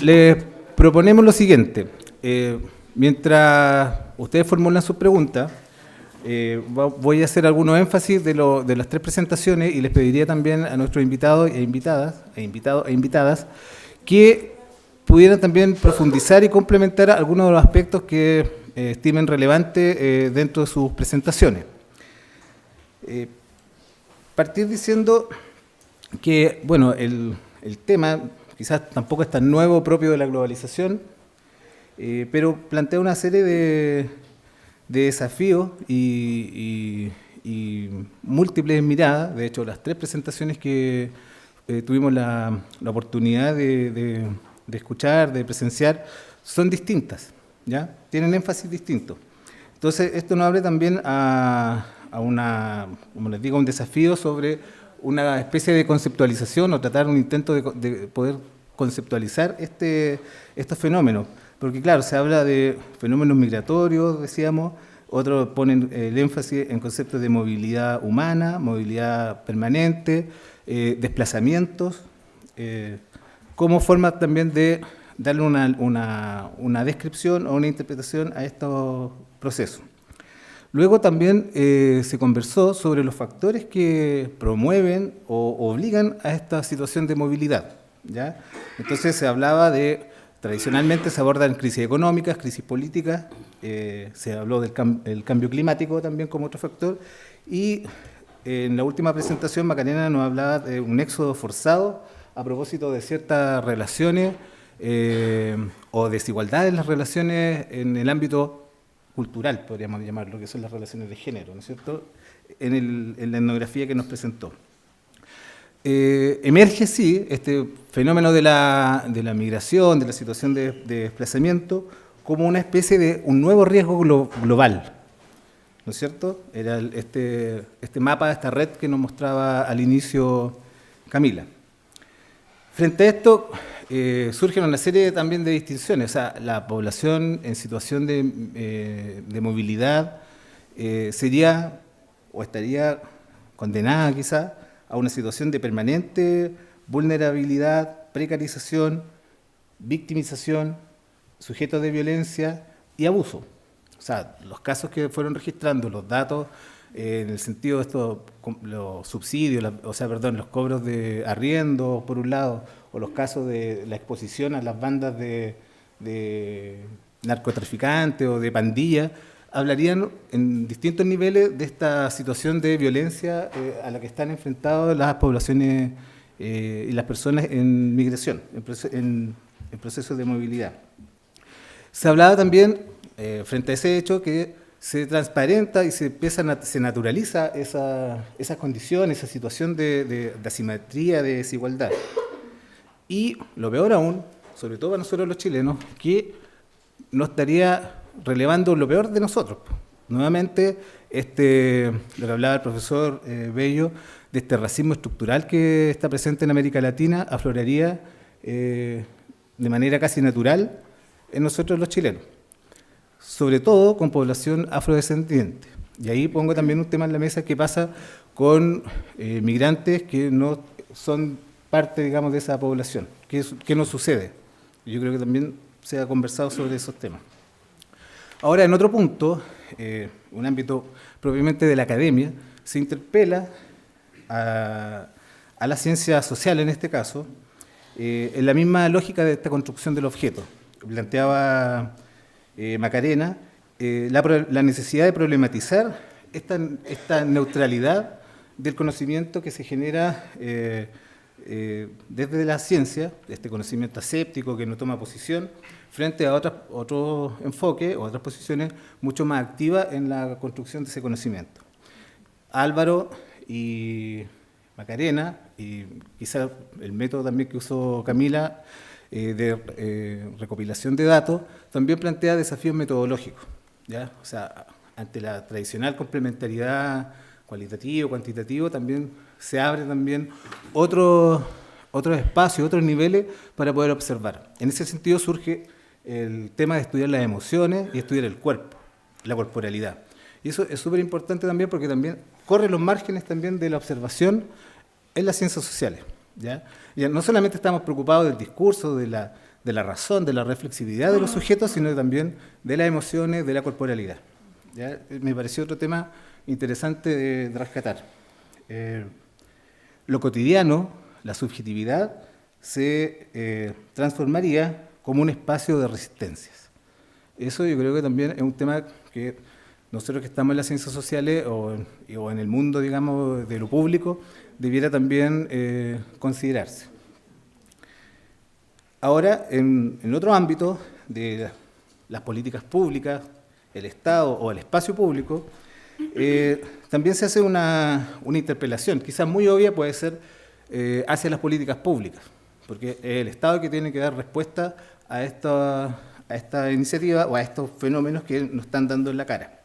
Les proponemos lo siguiente. Mientras ustedes formulan sus preguntas, voy a hacer algunos énfasis de las tres presentaciones y les pediría también a nuestros invitados e invitadas que pudieran también profundizar y complementar algunos de los aspectos que estimen relevantes dentro de sus presentaciones. Partir diciendo que, bueno, el tema quizás tampoco es tan nuevo, propio de la globalización, pero plantea una serie de desafíos y múltiples miradas. De hecho, las tres presentaciones que tuvimos la oportunidad de escuchar, de presenciar, son distintas, ¿ya? Tienen énfasis distintos. Entonces, esto nos abre también a como les digo, un desafío sobre una especie de conceptualización o tratar un intento de poder conceptualizar estos fenómenos. Porque claro, se habla de fenómenos migratorios, decíamos, otros ponen el énfasis en conceptos de movilidad humana, movilidad permanente, desplazamientos, como forma también de darle una descripción o una interpretación a estos procesos. Luego también se conversó sobre los factores que promueven o obligan a esta situación de movilidad, ¿ya? Entonces se hablaba tradicionalmente se abordan crisis económicas, crisis políticas, se habló del cambio climático también como otro factor, y en la última presentación Macarena nos hablaba de un éxodo forzado a propósito de ciertas relaciones o desigualdades en las relaciones en el ámbito cultural, podríamos llamarlo, que son las relaciones de género, ¿no es cierto?, en la etnografía que nos presentó. Emerge, sí, este fenómeno de la migración, de la situación de desplazamiento, como una especie de un nuevo riesgo global, ¿no es cierto? Era este mapa, esta red que nos mostraba al inicio Camila. Frente a esto, surgen una serie también de distinciones. O sea, la población en situación de movilidad sería o estaría condenada quizá a una situación de permanente vulnerabilidad, precarización, victimización, sujetos de violencia y abuso. O sea, los casos que fueron registrando, los datos, en el sentido de estos, los subsidios, los cobros de arriendo, por un lado, o los casos de la exposición a las bandas de narcotraficantes o de pandillas, hablarían en distintos niveles de esta situación de violencia a la que están enfrentadas las poblaciones y las personas en migración, en procesos de movilidad. Se hablaba también, frente a ese hecho, que se transparenta y se naturaliza esa condición, esa situación de asimetría, de desigualdad. Y lo peor aún, sobre todo para nosotros los chilenos, que nos estaría relevando lo peor de nosotros. Nuevamente, lo que hablaba el profesor Bello, de este racismo estructural que está presente en América Latina, afloraría de manera casi natural en nosotros los chilenos, sobre todo con población afrodescendiente. Y ahí pongo también un tema en la mesa que pasa con migrantes que no son parte, digamos, de esa población. ¿Qué nos sucede? Yo creo que también se ha conversado sobre esos temas. Ahora, en otro punto, un ámbito propiamente de la academia, se interpela a la ciencia social, en este caso, en la misma lógica de esta construcción del objeto. Planteaba Macarena la necesidad de problematizar esta neutralidad del conocimiento que se genera desde la ciencia, este conocimiento aséptico que no toma posición, frente a otros enfoques o otras posiciones mucho más activas en la construcción de ese conocimiento. Álvaro y Macarena, y quizá el método también que usó Camila de recopilación de datos, también plantea desafíos metodológicos, ¿ya? O sea, ante la tradicional complementariedad cualitativo, cuantitativo, también se abre también otros espacios, otros niveles para poder observar. En ese sentido surge el tema de estudiar las emociones y estudiar el cuerpo, la corporalidad. Y eso es súper importante también porque también corre los márgenes también de la observación en las ciencias sociales, ¿ya? Ya no solamente estamos preocupados del discurso, de de la razón, de la reflexividad de los sujetos, sino también de las emociones, de la corporalidad. ¿Ya? Me pareció otro tema interesante de rescatar. Lo cotidiano, la subjetividad, se transformaría como un espacio de resistencias. Eso yo creo que también es un tema que nosotros que estamos en las ciencias sociales o en el mundo, digamos, de lo público, debiera también considerarse. Ahora, en otro ámbito de las políticas públicas, el Estado o el espacio público, también se hace una interpelación, quizás muy obvia puede ser hacia las políticas públicas, porque es el Estado que tiene que dar respuesta a esta iniciativa o a estos fenómenos que nos están dando en la cara.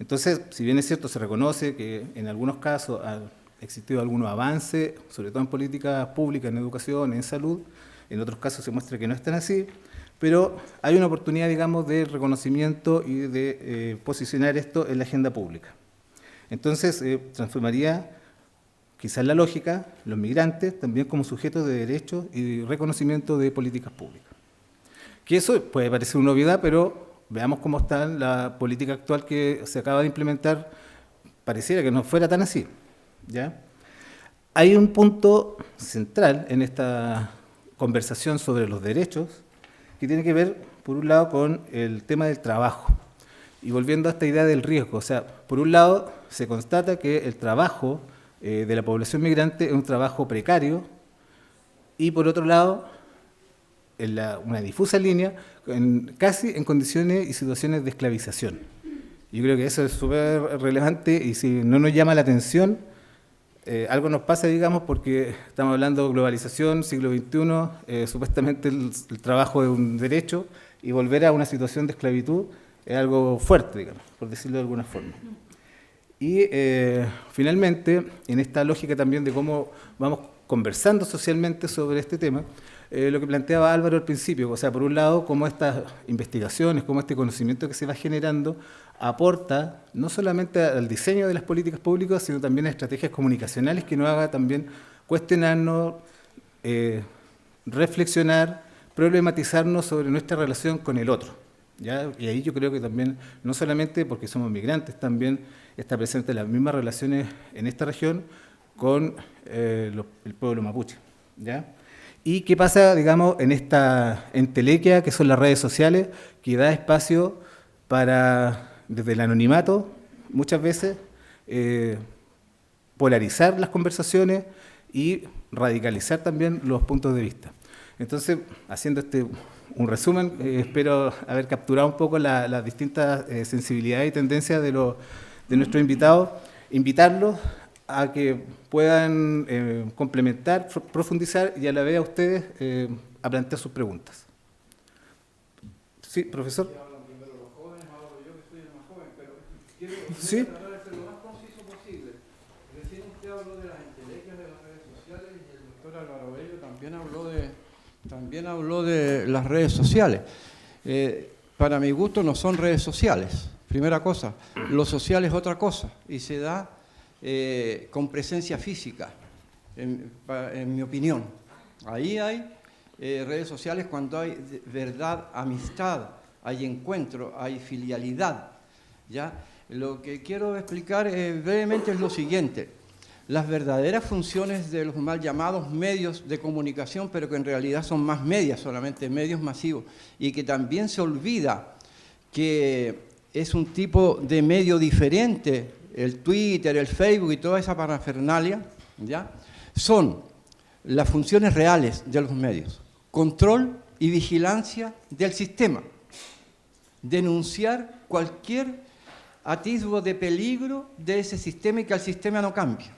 Entonces, si bien es cierto, se reconoce que en algunos casos ha existido algunos avances, sobre todo en políticas públicas, en educación, en salud, en otros casos se muestra que no están así, pero hay una oportunidad, digamos, de reconocimiento y de posicionar esto en la agenda pública. Entonces, transformaría quizás la lógica, los migrantes, también como sujetos de derechos y reconocimiento de políticas públicas. Que eso puede parecer una obviedad, pero veamos cómo está la política actual que se acaba de implementar, pareciera que no fuera tan así, ¿ya? Hay un punto central en esta conversación sobre los derechos que tiene que ver, por un lado, con el tema del trabajo. Y volviendo a esta idea del riesgo, o sea, por un lado, se constata que el trabajo de la población migrante es un trabajo precario, y por otro lado, en una difusa línea, casi en condiciones y situaciones de esclavización. Yo creo que eso es súper relevante y si no nos llama la atención, algo nos pasa, digamos, porque estamos hablando de globalización, siglo XXI, supuestamente el trabajo es un derecho y volver a una situación de esclavitud es algo fuerte, digamos, por decirlo de alguna forma. Y finalmente, en esta lógica también de cómo vamos conversando socialmente sobre este tema, lo que planteaba Álvaro al principio, o sea, por un lado, cómo estas investigaciones, cómo este conocimiento que se va generando aporta no solamente al diseño de las políticas públicas, sino también a estrategias comunicacionales que nos haga también cuestionarnos, reflexionar, problematizarnos sobre nuestra relación con el otro, ¿ya? Y ahí yo creo que también, no solamente porque somos migrantes, también está presente las mismas relaciones en esta región con el pueblo mapuche, ¿ya? ¿Y qué pasa, digamos, en esta entelequia que son las redes sociales, que da espacio para, desde el anonimato, muchas veces, polarizar las conversaciones y radicalizar también los puntos de vista? Entonces, haciendo un resumen, espero haber capturado un poco las distintas sensibilidades y tendencias de nuestros invitados, invitarlos a que puedan complementar, profundizar y a la vez a ustedes a plantear sus preguntas. Sí, profesor. Hablan primero los jóvenes, hablo yo que soy el más joven, pero quiero tratar de ser lo más conciso posible. Recién usted habló de las entelequias de las redes sociales y el doctor Álvaro Bello también habló de las redes sociales. Para mi gusto no son redes sociales, primera cosa. Lo social es otra cosa y se da con presencia física, en mi opinión. Ahí hay redes sociales cuando hay verdad, amistad, hay encuentro, hay filialidad, ¿ya? Lo que quiero explicar brevemente es lo siguiente. Las verdaderas funciones de los mal llamados medios de comunicación, pero que en realidad son más medias, solamente medios masivos, y que también se olvida que es un tipo de medio diferente, el Twitter, el Facebook y toda esa parafernalia, ¿ya? Son las funciones reales de los medios. Control y vigilancia del sistema. Denunciar cualquier atisbo de peligro de ese sistema y que el sistema no cambie.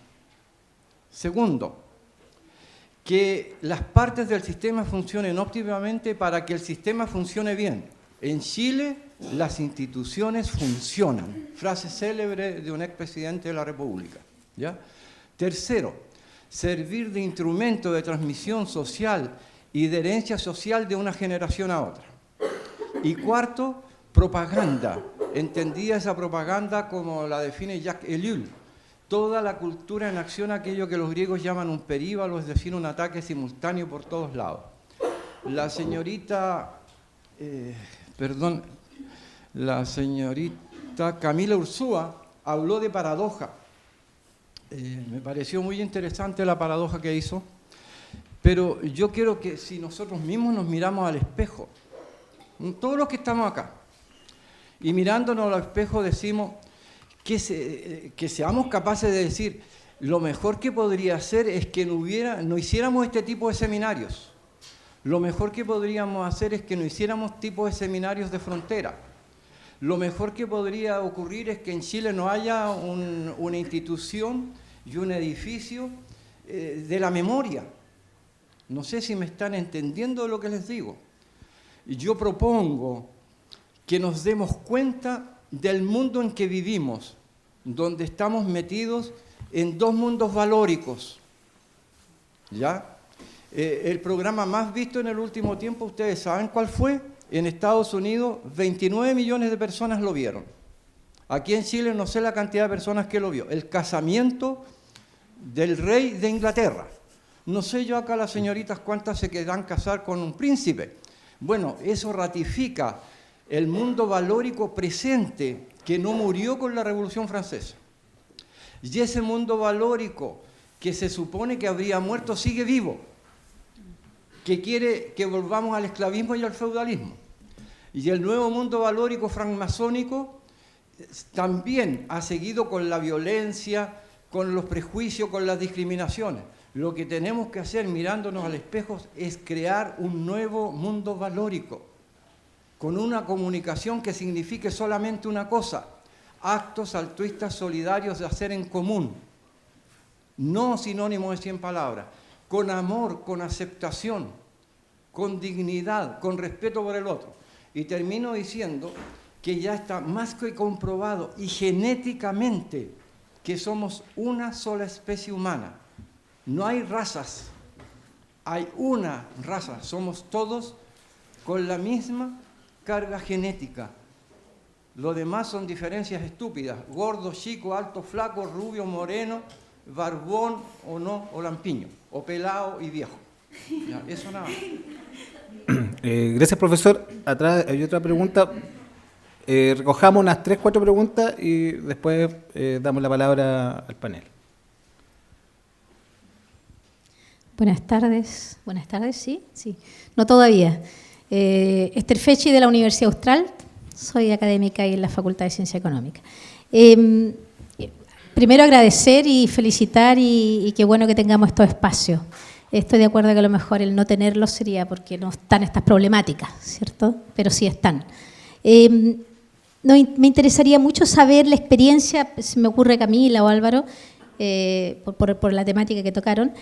Segundo, que las partes del sistema funcionen óptimamente para que el sistema funcione bien. En Chile, las instituciones funcionan. Frase célebre de un expresidente de la República, ¿ya? Tercero, servir de instrumento de transmisión social y de herencia social de una generación a otra. Y cuarto, propaganda. Entendía esa propaganda como la define Jacques Ellul. Toda la cultura en acción, aquello que los griegos llaman un períbalo, es decir, un ataque simultáneo por todos lados. la señorita, la señorita Camila Ursúa habló de paradoja. Me pareció muy interesante la paradoja que hizo, pero yo quiero que si nosotros mismos nos miramos al espejo, todos los que estamos acá, y mirándonos al espejo decimos que seamos capaces de decir, lo mejor que podría ser es que no hiciéramos este tipo de seminarios. Lo mejor que podríamos hacer es que no hiciéramos tipo de seminarios de frontera. Lo mejor que podría ocurrir es que en Chile no haya una institución y un edificio de la memoria. No sé si me están entendiendo lo que les digo. Yo propongo que nos demos cuenta del mundo en que vivimos, donde estamos metidos en dos mundos valóricos. ¿Ya? El programa más visto en el último tiempo, ¿ustedes saben cuál fue? En Estados Unidos, 29 millones de personas lo vieron. Aquí en Chile no sé la cantidad de personas que lo vio. El casamiento del rey de Inglaterra. No sé yo acá las señoritas cuántas se quedan casar con un príncipe. Bueno, eso ratifica el mundo valórico presente que no murió con la Revolución Francesa. Y ese mundo valórico que se supone que habría muerto sigue vivo, que quiere que volvamos al esclavismo y al feudalismo. Y el nuevo mundo valórico francmasónico también ha seguido con la violencia, con los prejuicios, con las discriminaciones. Lo que tenemos que hacer mirándonos al espejo es crear un nuevo mundo valórico, con una comunicación que signifique solamente una cosa: actos altruistas solidarios de hacer en común. No sinónimo de 100 palabras. Con amor, con aceptación, con dignidad, con respeto por el otro. Y termino diciendo que ya está más que comprobado y genéticamente que somos una sola especie humana. No hay razas, hay una raza. Somos todos con la misma carga genética. Lo demás son diferencias estúpidas: gordo, chico, alto, flaco, rubio, moreno, barbón o no, o lampiño, o pelado y viejo. Ya, eso nada. Gracias, profesor. Atrás hay otra pregunta. Recojamos unas 3, 4 preguntas y después damos la palabra al panel. Buenas tardes, sí. No todavía. Esther Fechi, de la Universidad Austral, soy académica y en la Facultad de Ciencia Económica. Primero agradecer y felicitar y qué bueno que tengamos estos espacios. Estoy de acuerdo que a lo mejor el no tenerlos sería porque no están estas problemáticas, ¿cierto? Pero sí están. Me interesaría mucho saber la experiencia, se me ocurre Camila o Álvaro, por la temática que tocaron.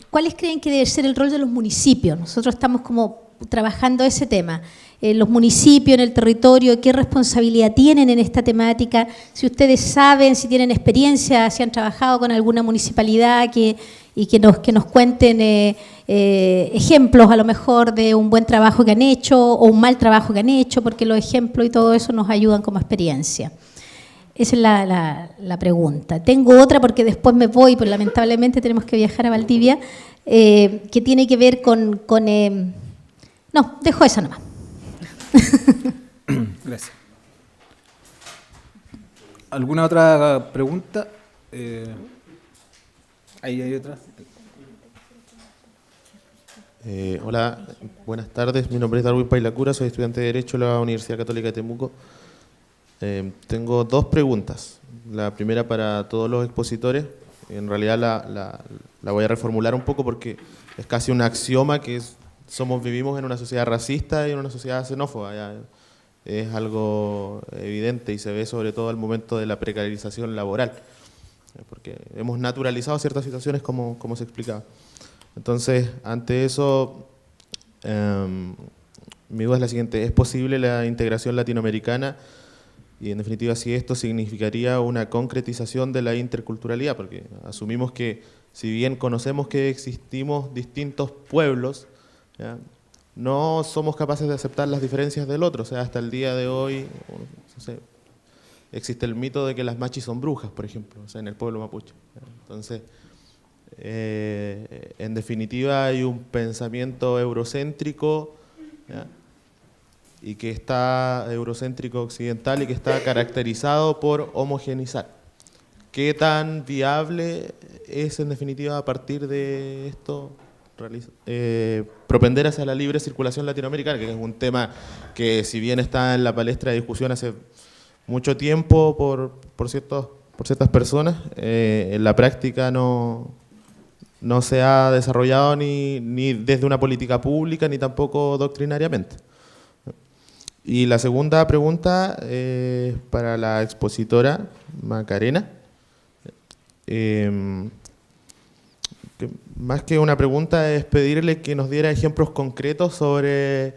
¿Cuáles creen que debe ser el rol de los municipios? Nosotros estamos como trabajando ese tema. Los municipios en el territorio, ¿qué responsabilidad tienen en esta temática? Si ustedes saben, si tienen experiencia, si han trabajado con alguna municipalidad y que nos cuenten ejemplos a lo mejor de un buen trabajo que han hecho o un mal trabajo que han hecho, porque los ejemplos y todo eso nos ayudan como experiencia. Esa es la pregunta. Tengo otra porque después me voy, pues lamentablemente tenemos que viajar a Valdivia, que tiene que ver con no, dejo esa nomás. Gracias. ¿Alguna otra pregunta? Ahí hay otra. Hola, buenas tardes. Mi nombre es Darwin Pailacura, soy estudiante de Derecho de la Universidad Católica de Temuco. Tengo 2 preguntas. La primera para todos los expositores. En realidad la voy a reformular un poco porque es casi un axioma que vivimos en una sociedad racista y en una sociedad xenófoba. Ya es algo evidente y se ve sobre todo al momento de la precarización laboral, porque hemos naturalizado ciertas situaciones como se explicaba. Entonces, ante eso, mi duda es la siguiente: ¿es posible la integración latinoamericana? Y en definitiva, si esto significaría una concretización de la interculturalidad, porque asumimos que si bien conocemos que existimos distintos pueblos, ¿ya?, no somos capaces de aceptar las diferencias del otro. O sea, hasta el día de hoy, no sé, existe el mito de que las machis son brujas, por ejemplo, o sea, en el pueblo mapuche. Entonces, En definitiva, hay un pensamiento eurocéntrico, ¿ya? Y que está eurocéntrico occidental y que está caracterizado por homogeneizar. ¿Qué tan viable es, en definitiva, a partir de esto, propender hacia la libre circulación latinoamericana, que es un tema que, si bien está en la palestra de discusión hace mucho tiempo por ciertas personas, en la práctica no se ha desarrollado ni desde una política pública ni tampoco doctrinariamente? Y la segunda pregunta para la expositora Macarena. Que más que una pregunta es pedirle que nos diera ejemplos concretos sobre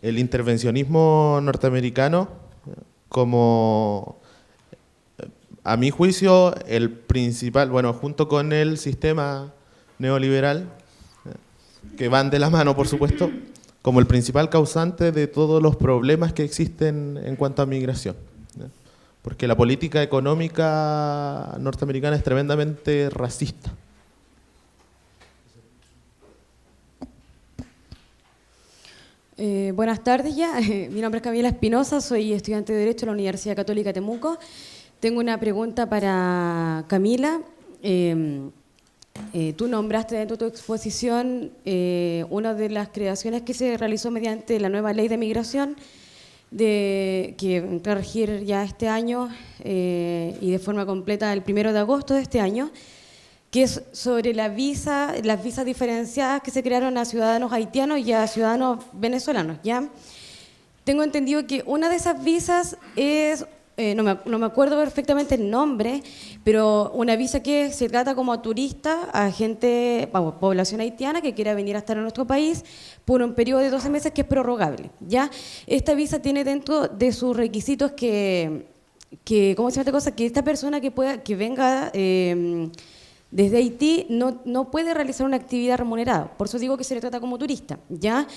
el intervencionismo norteamericano como, a mi juicio, el principal, bueno, junto con el sistema neoliberal, que van de la mano, por supuesto, como el principal causante de todos los problemas que existen en cuanto a migración. Porque la política económica norteamericana es tremendamente racista. Buenas tardes ya. Mi nombre es Camila Espinosa, soy estudiante de Derecho en la Universidad Católica de Temuco. Tengo una pregunta para Camila. Tú nombraste dentro de tu exposición una de las creaciones que se realizó mediante la nueva ley de migración que entra a regir ya este año y de forma completa el 1 de agosto de este año, que es sobre las visas diferenciadas que se crearon a ciudadanos haitianos y a ciudadanos venezolanos, ¿ya? Tengo entendido que una de esas visas es, no me acuerdo perfectamente el nombre, pero una visa que se trata como turista a gente, población haitiana que quiera venir a estar en nuestro país por un periodo de 12 meses que es prorrogable, ¿ya? Esta visa tiene dentro de sus requisitos que ¿cómo se llama esta cosa? Que esta persona que venga desde Haití no puede realizar una actividad remunerada, por eso digo que se le trata como turista, ¿ya?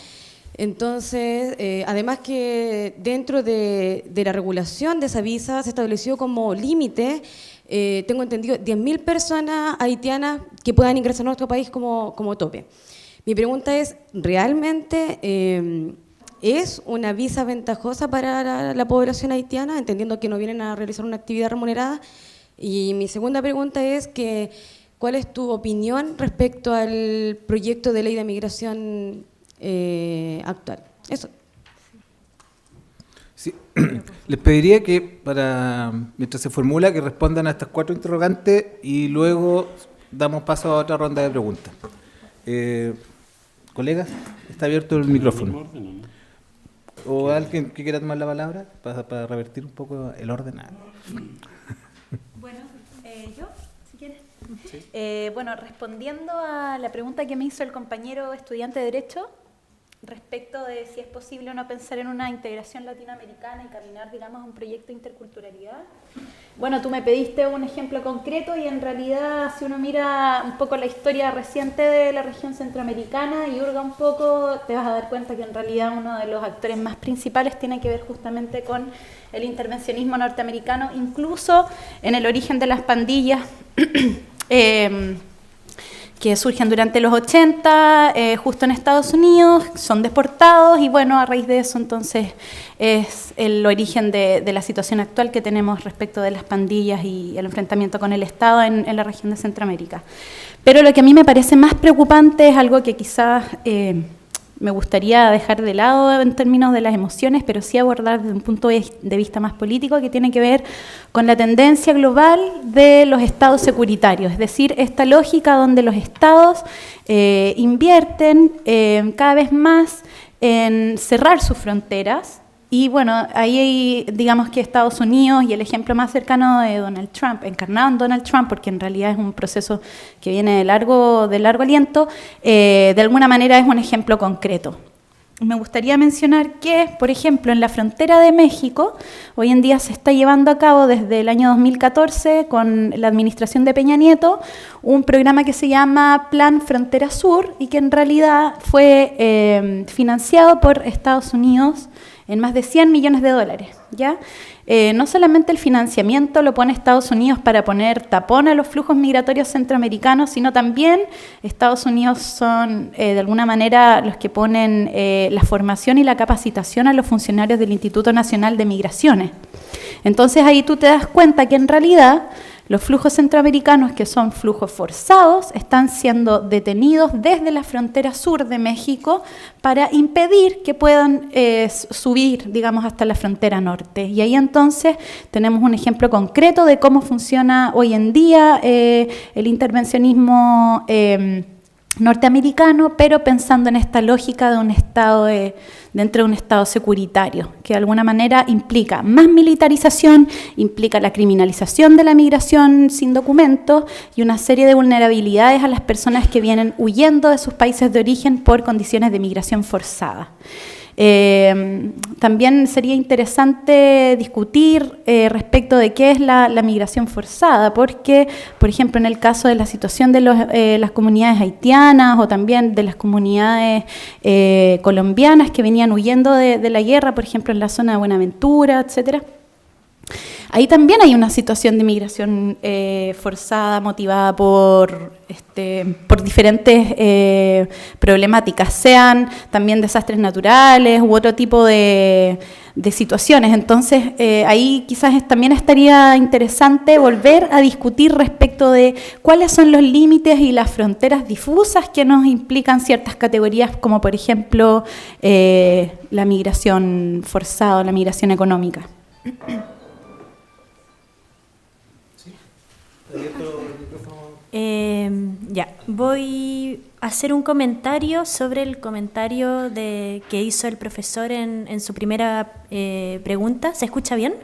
Entonces, además que dentro de la regulación de esa visa se estableció como límite, tengo entendido, 10.000 personas haitianas que puedan ingresar a nuestro país como tope. Mi pregunta es, ¿realmente es una visa ventajosa para la población haitiana, entendiendo que no vienen a realizar una actividad remunerada? Y mi segunda pregunta es que, ¿cuál es tu opinión respecto al proyecto de ley de migración actual? Eso. Sí. Les pediría que, mientras se formula, que respondan a estas 4 interrogantes y luego damos paso a otra ronda de preguntas. Colegas, está abierto el micrófono. ¿O alguien que quiera tomar la palabra para revertir un poco el orden? Bueno, yo, si quieres. Sí. Bueno, respondiendo a la pregunta que me hizo el compañero estudiante de Derecho, respecto de si es posible o no pensar en una integración latinoamericana y caminar, digamos, a un proyecto de interculturalidad. Bueno, tú me pediste un ejemplo concreto y en realidad, si uno mira un poco la historia reciente de la región centroamericana y hurga un poco, te vas a dar cuenta que en realidad uno de los actores más principales tiene que ver justamente con el intervencionismo norteamericano, incluso en el origen de las pandillas que surgen durante los 80, justo en Estados Unidos, son deportados y bueno, a raíz de eso entonces es el origen de la situación actual que tenemos respecto de las pandillas y el enfrentamiento con el Estado en la región de Centroamérica. Pero lo que a mí me parece más preocupante es algo que quizás me gustaría dejar de lado en términos de las emociones, pero sí abordar desde un punto de vista más político, que tiene que ver con la tendencia global de los estados securitarios, es decir, esta lógica donde los estados invierten cada vez más en cerrar sus fronteras. Y bueno, ahí digamos que Estados Unidos y el ejemplo más cercano de Donald Trump, encarnado en Donald Trump, porque en realidad es un proceso que viene de largo aliento, de alguna manera es un ejemplo concreto. Me gustaría mencionar que, por ejemplo, en la frontera de México, hoy en día se está llevando a cabo desde el año 2014, con la administración de Peña Nieto, un programa que se llama Plan Frontera Sur y que en realidad fue financiado por Estados Unidos, en más de 100 millones de dólares, ¿ya? No solamente el financiamiento lo pone Estados Unidos para poner tapón a los flujos migratorios centroamericanos, sino también Estados Unidos son, de alguna manera, los que ponen la formación y la capacitación a los funcionarios del Instituto Nacional de Migraciones. Entonces ahí tú te das cuenta que en realidad los flujos centroamericanos, que son flujos forzados, están siendo detenidos desde la frontera sur de México para impedir que puedan subir, digamos, hasta la frontera norte. Y ahí entonces tenemos un ejemplo concreto de cómo funciona hoy en día el intervencionismo norteamericano, pero pensando en esta lógica de un Estado dentro de un Estado securitario, que de alguna manera implica más militarización, implica la criminalización de la migración sin documentos y una serie de vulnerabilidades a las personas que vienen huyendo de sus países de origen por condiciones de migración forzada. También sería interesante discutir respecto de qué es la migración forzada, porque, por ejemplo, en el caso de la situación de las comunidades haitianas o también de las comunidades colombianas que venían huyendo de la guerra, por ejemplo, en la zona de Buenaventura, etcétera. Ahí también hay una situación de migración forzada, motivada por diferentes problemáticas, sean también desastres naturales u otro tipo de situaciones. Entonces, ahí quizás también estaría interesante volver a discutir respecto de cuáles son los límites y las fronteras difusas que nos implican ciertas categorías, como por ejemplo la migración forzada o la migración económica. Ya, voy a hacer un comentario sobre el comentario que hizo el profesor en su primera pregunta. ¿Se escucha bien?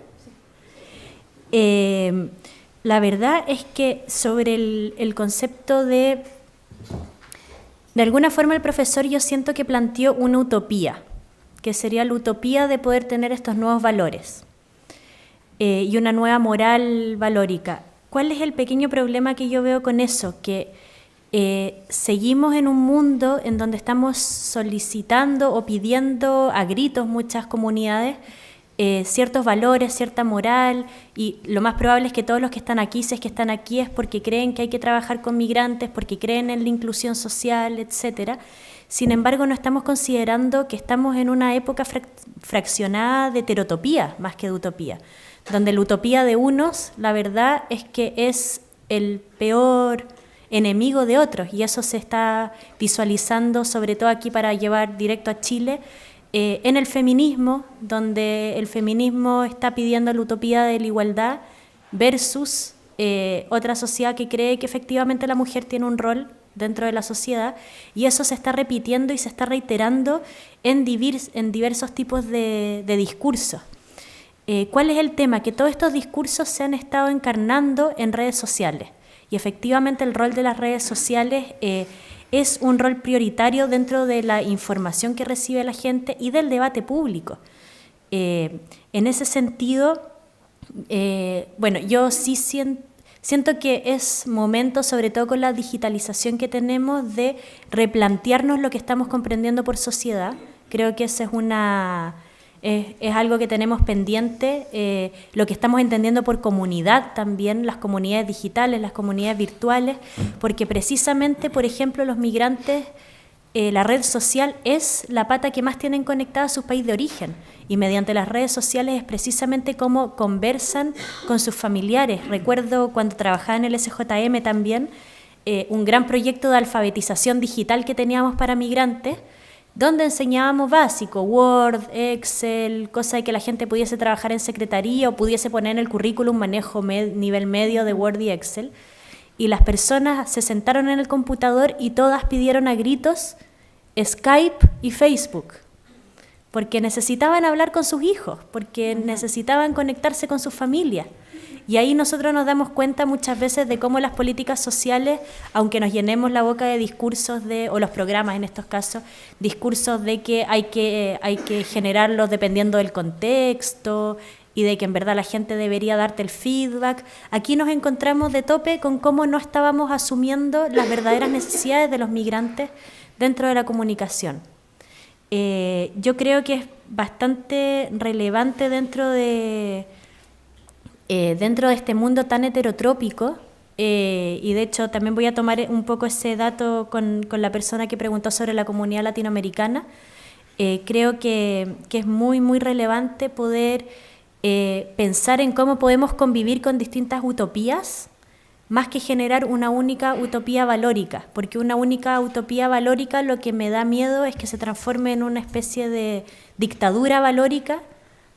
La verdad es que sobre el concepto de alguna forma el profesor yo siento que planteó una utopía, que sería la utopía de poder tener estos nuevos valores y una nueva moral valórica. ¿Cuál es el pequeño problema que yo veo con eso? Que seguimos en un mundo en donde estamos solicitando o pidiendo a gritos muchas comunidades ciertos valores, cierta moral, y lo más probable es que todos los que están aquí, si es que están aquí, es porque creen que hay que trabajar con migrantes, porque creen en la inclusión social, etcétera. Sin embargo, no estamos considerando que estamos en una época fraccionada de heterotopía más que de utopía, donde la utopía de unos, la verdad es que es el peor enemigo de otros, y eso se está visualizando sobre todo aquí para llevar directo a Chile, en el feminismo, donde el feminismo está pidiendo la utopía de la igualdad versus otra sociedad que cree que efectivamente la mujer tiene un rol dentro de la sociedad, y eso se está repitiendo y se está reiterando en diversos tipos de discursos. ¿Cuál es el tema? Que todos estos discursos se han estado encarnando en redes sociales, y efectivamente el rol de las redes sociales es un rol prioritario dentro de la información que recibe la gente y del debate público. En ese sentido, bueno, yo sí siento que es momento, sobre todo con la digitalización que tenemos, de replantearnos lo que estamos comprendiendo por sociedad. Creo que esa es algo que tenemos pendiente, lo que estamos entendiendo por comunidad también, las comunidades digitales, las comunidades virtuales, porque precisamente, por ejemplo, los migrantes, la red social es la pata que más tienen conectada a su país de origen, y mediante las redes sociales es precisamente cómo conversan con sus familiares. Recuerdo cuando trabajaba en el SJM también, un gran proyecto de alfabetización digital que teníamos para migrantes, donde enseñábamos básico, Word, Excel, cosa de que la gente pudiese trabajar en secretaría o pudiese poner en el currículum manejo nivel medio de Word y Excel. Y las personas se sentaron en el computador y todas pidieron a gritos Skype y Facebook, porque necesitaban hablar con sus hijos, porque necesitaban conectarse con sus familias. Y ahí nosotros nos damos cuenta muchas veces de cómo las políticas sociales, aunque nos llenemos la boca de discursos o los programas en estos casos, discursos de que hay que generarlos dependiendo del contexto y de que en verdad la gente debería darte el feedback, aquí nos encontramos de tope con cómo no estábamos asumiendo las verdaderas necesidades de los migrantes dentro de la comunicación. Yo creo que es bastante relevante dentro de este mundo tan heterotrópico. Y de hecho también voy a tomar un poco ese dato con la persona que preguntó sobre la comunidad latinoamericana. Creo que es muy, muy relevante poder pensar en cómo podemos convivir con distintas utopías, más que generar una única utopía valórica, porque una única utopía valórica lo que me da miedo es que se transforme en una especie de dictadura valórica,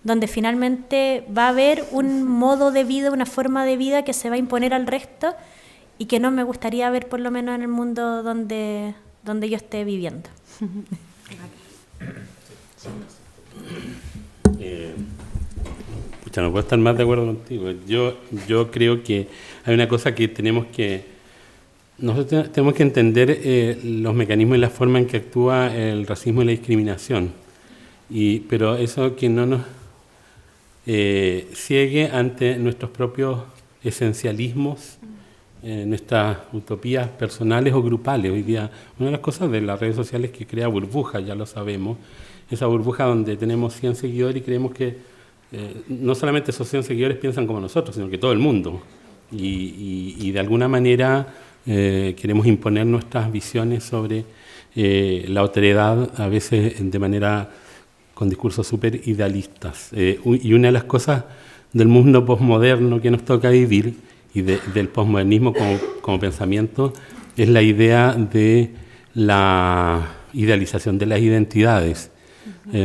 donde finalmente va a haber un modo de vida, una forma de vida que se va a imponer al resto y que no me gustaría ver por lo menos en el mundo donde yo esté viviendo. No puedo estar más de acuerdo contigo. Yo creo que hay una cosa que nosotros tenemos que entender los mecanismos y la forma en que actúa el racismo y la discriminación. Pero eso que no nos ciegue ante nuestros propios esencialismos, nuestras utopías personales o grupales. Hoy día, una de las cosas de las redes sociales es que crea burbujas, ya lo sabemos. Esa burbuja donde tenemos 100 seguidores y creemos que no solamente esos 100 seguidores piensan como nosotros, sino que todo el mundo. Y de alguna manera queremos imponer nuestras visiones sobre la otredad, a veces de manera con discursos súper idealistas. Y una de las cosas del mundo posmoderno que nos toca vivir y del posmodernismo como pensamiento es la idea de la idealización de las identidades.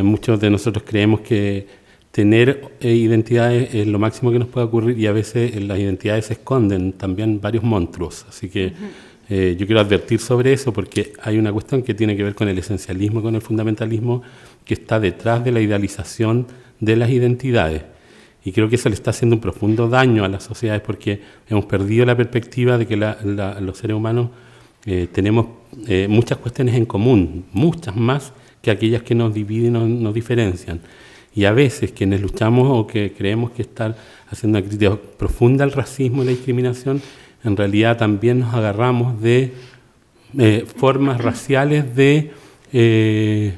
Muchos de nosotros creemos que tener identidades es lo máximo que nos puede ocurrir y a veces en las identidades se esconden también varios monstruos. Así que yo quiero advertir sobre eso porque hay una cuestión que tiene que ver con el esencialismo, con el fundamentalismo que está detrás de la idealización de las identidades. Y creo que eso le está haciendo un profundo daño a las sociedades porque hemos perdido la perspectiva de que los seres humanos tenemos muchas cuestiones en común, muchas más que aquellas que nos dividen o nos diferencian. Y a veces quienes luchamos o que creemos que estar haciendo una crítica profunda al racismo y la discriminación, en realidad también nos agarramos de formas raciales de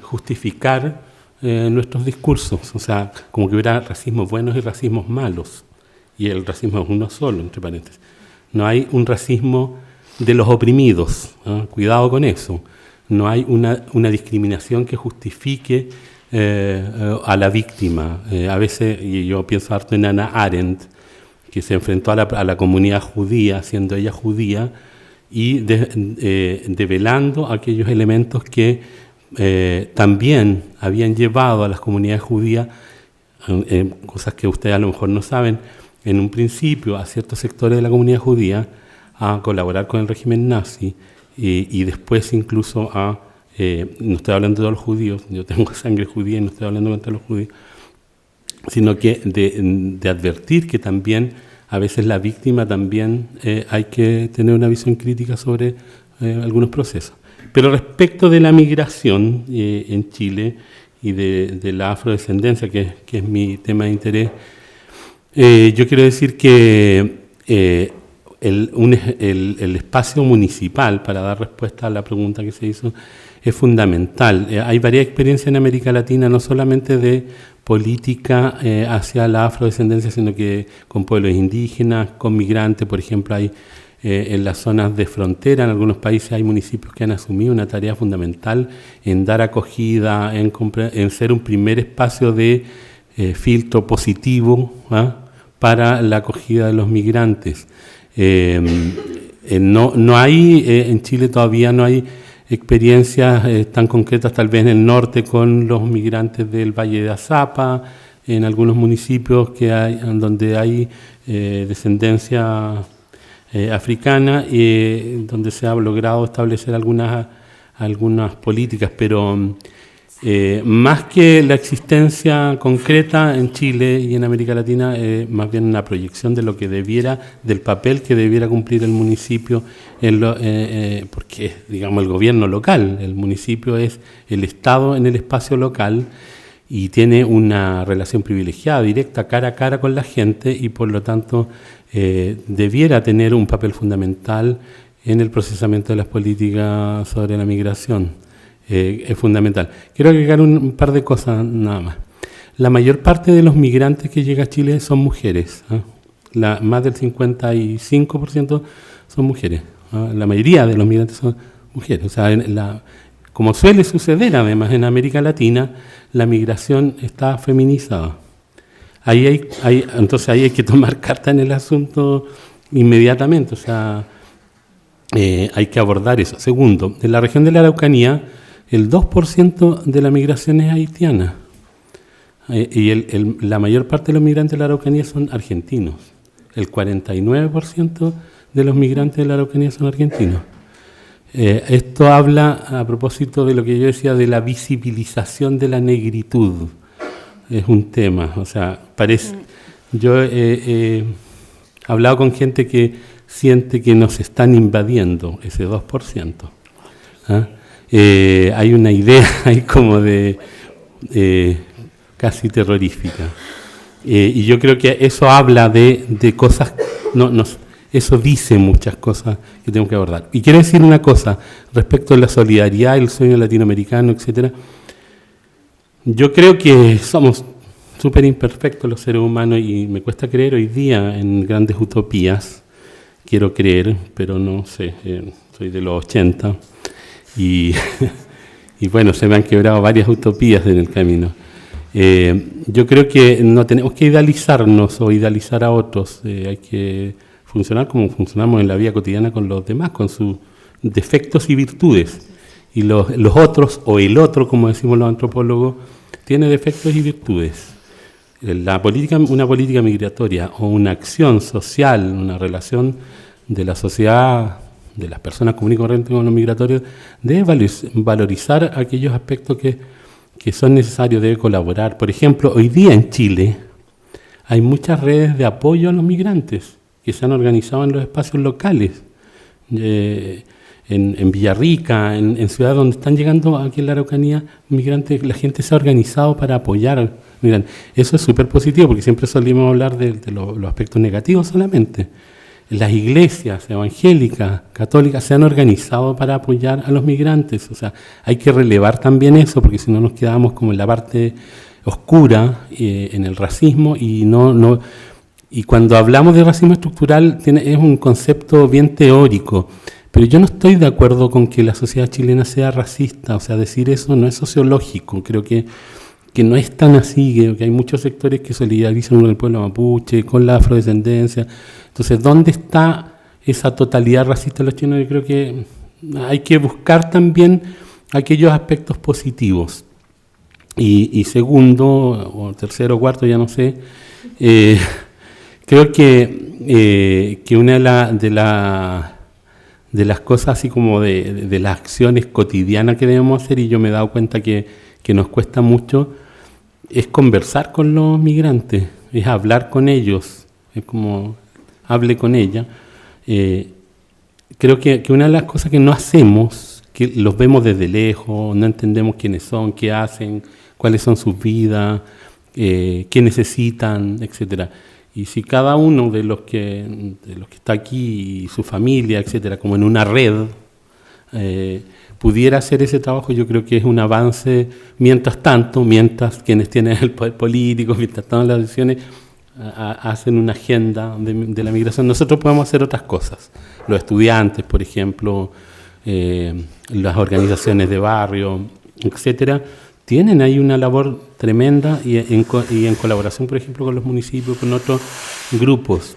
justificar nuestros discursos. O sea, como que hubiera racismos buenos y racismos malos. Y el racismo es uno solo, entre paréntesis. No hay un racismo de los oprimidos. Cuidado con eso. No hay una discriminación que justifique a la víctima. A veces, y yo pienso harto en Hannah Arendt, que se enfrentó a la comunidad judía, siendo ella judía, y develando aquellos elementos que también habían llevado a las comunidades judías, cosas que ustedes a lo mejor no saben, en un principio a ciertos sectores de la comunidad judía a colaborar con el régimen nazi y después incluso no estoy hablando de todos los judíos, yo tengo sangre judía y no estoy hablando contra los judíos, sino que de advertir que también a veces la víctima también hay que tener una visión crítica sobre algunos procesos. Pero respecto de la migración en Chile y de la afrodescendencia, que es mi tema de interés, yo quiero decir que el espacio municipal, para dar respuesta a la pregunta que se hizo, es fundamental. Hay varias experiencias en América Latina, no solamente de política hacia la afrodescendencia, sino que con pueblos indígenas, con migrantes. Por ejemplo, hay en las zonas de frontera, en algunos países hay municipios que han asumido una tarea fundamental en dar acogida, en ser un primer espacio de filtro positivo para la acogida de los migrantes. No hay, en Chile todavía no hay experiencias tan concretas, tal vez en el norte con los migrantes del Valle de Azapa, en algunos municipios donde hay descendencia africana, donde se ha logrado establecer algunas políticas, pero más que la existencia concreta en Chile y en América Latina, más bien una proyección de lo que del papel que debiera cumplir el municipio, porque es, digamos, el gobierno local. El municipio es el Estado en el espacio local y tiene una relación privilegiada, directa, cara a cara con la gente y por lo tanto debiera tener un papel fundamental en el procesamiento de las políticas sobre la migración. es fundamental. Quiero agregar un par de cosas nada más. La mayor parte de los migrantes que llegan a Chile son mujeres. Más del 55% son mujeres. La mayoría de los migrantes son mujeres. O sea, como suele suceder además en América Latina, la migración está feminizada. Entonces ahí hay que tomar carta en el asunto inmediatamente. O sea, hay que abordar eso. Segundo, en la región de la Araucanía, el 2% de la migración es haitiana. Y la mayor parte de los migrantes de la Araucanía son argentinos. El 49% de los migrantes de la Araucanía son argentinos. Esto habla a propósito de lo que yo decía de la visibilización de la negritud. Es un tema, o sea, yo he hablado con gente que siente que nos están invadiendo, ese 2%. Hay una idea ahí como de casi terrorífica. Y yo creo que eso habla de cosas, eso dice muchas cosas que tenemos que abordar. Y quiero decir una cosa respecto a la solidaridad, el sueño latinoamericano, etcétera. Yo creo que somos súper imperfectos los seres humanos y me cuesta creer hoy día en grandes utopías. Quiero creer, pero no sé, soy de los 80 y bueno, se me han quebrado varias utopías en el camino. Yo creo que no tenemos que idealizarnos o idealizar a otros, hay que funcionar como funcionamos en la vida cotidiana con los demás, con sus defectos y virtudes. Y los otros, o el otro, como decimos los antropólogos, tiene defectos y virtudes. Una política migratoria o una acción social, una relación de la sociedad, de las personas comunes y corrientes con los migratorios, debe valorizar aquellos aspectos que son necesarios, debe colaborar. Por ejemplo, hoy día en Chile hay muchas redes de apoyo a los migrantes que se han organizado en los espacios locales. En Villarrica, en ciudades donde están llegando aquí en la Araucanía migrantes, la gente se ha organizado para apoyar migrantes. Eso es súper positivo porque siempre solíamos hablar de los aspectos negativos solamente. Las iglesias evangélicas, católicas, se han organizado para apoyar a los migrantes. O sea, hay que relevar también eso porque si no nos quedamos como en la parte oscura, en el racismo y cuando hablamos de racismo estructural es un concepto bien teórico. Pero yo no estoy de acuerdo con que la sociedad chilena sea racista, o sea, decir eso no es sociológico, creo que no es tan así, que hay muchos sectores que solidarizan con el pueblo mapuche, con la afrodescendencia. Entonces, ¿dónde está esa totalidad racista de los chilenos? Yo creo que hay que buscar también aquellos aspectos positivos. Y segundo, o tercero, o cuarto, ya no sé, creo que una de las cosas así como de las acciones cotidianas que debemos hacer, y yo me he dado cuenta que nos cuesta mucho, es conversar con los migrantes, es hablar con ellos, es como hable con ella. Creo que una de las cosas que no hacemos, que los vemos desde lejos, no entendemos quiénes son, qué hacen, cuáles son sus vidas, qué necesitan, etcétera. Y si cada uno de los que está aquí, y su familia, etcétera, como en una red, pudiera hacer ese trabajo, yo creo que es un avance. Mientras quienes tienen el poder político, mientras toman las decisiones, hacen una agenda de la migración, nosotros podemos hacer otras cosas. Los estudiantes, por ejemplo, las organizaciones de barrio, etcétera, tienen ahí una labor tremenda y en colaboración, por ejemplo, con los municipios, con otros grupos.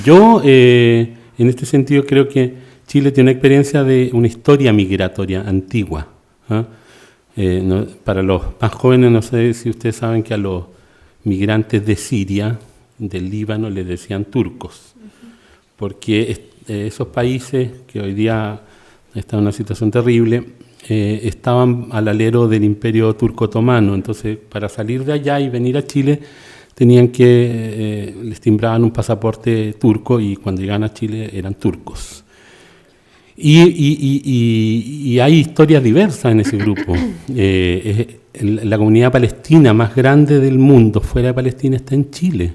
Yo, en este sentido, creo que Chile tiene experiencia de una historia migratoria antigua. Para los más jóvenes, no sé si ustedes saben que a los migrantes de Siria, del Líbano, les decían turcos, porque esos países que hoy día están en una situación terrible, estaban al alero del Imperio Turco Otomano. Entonces, para salir de allá y venir a Chile, les timbraban un pasaporte turco y cuando llegaban a Chile eran turcos. Y hay historias diversas en ese grupo. La comunidad palestina más grande del mundo fuera de Palestina está en Chile.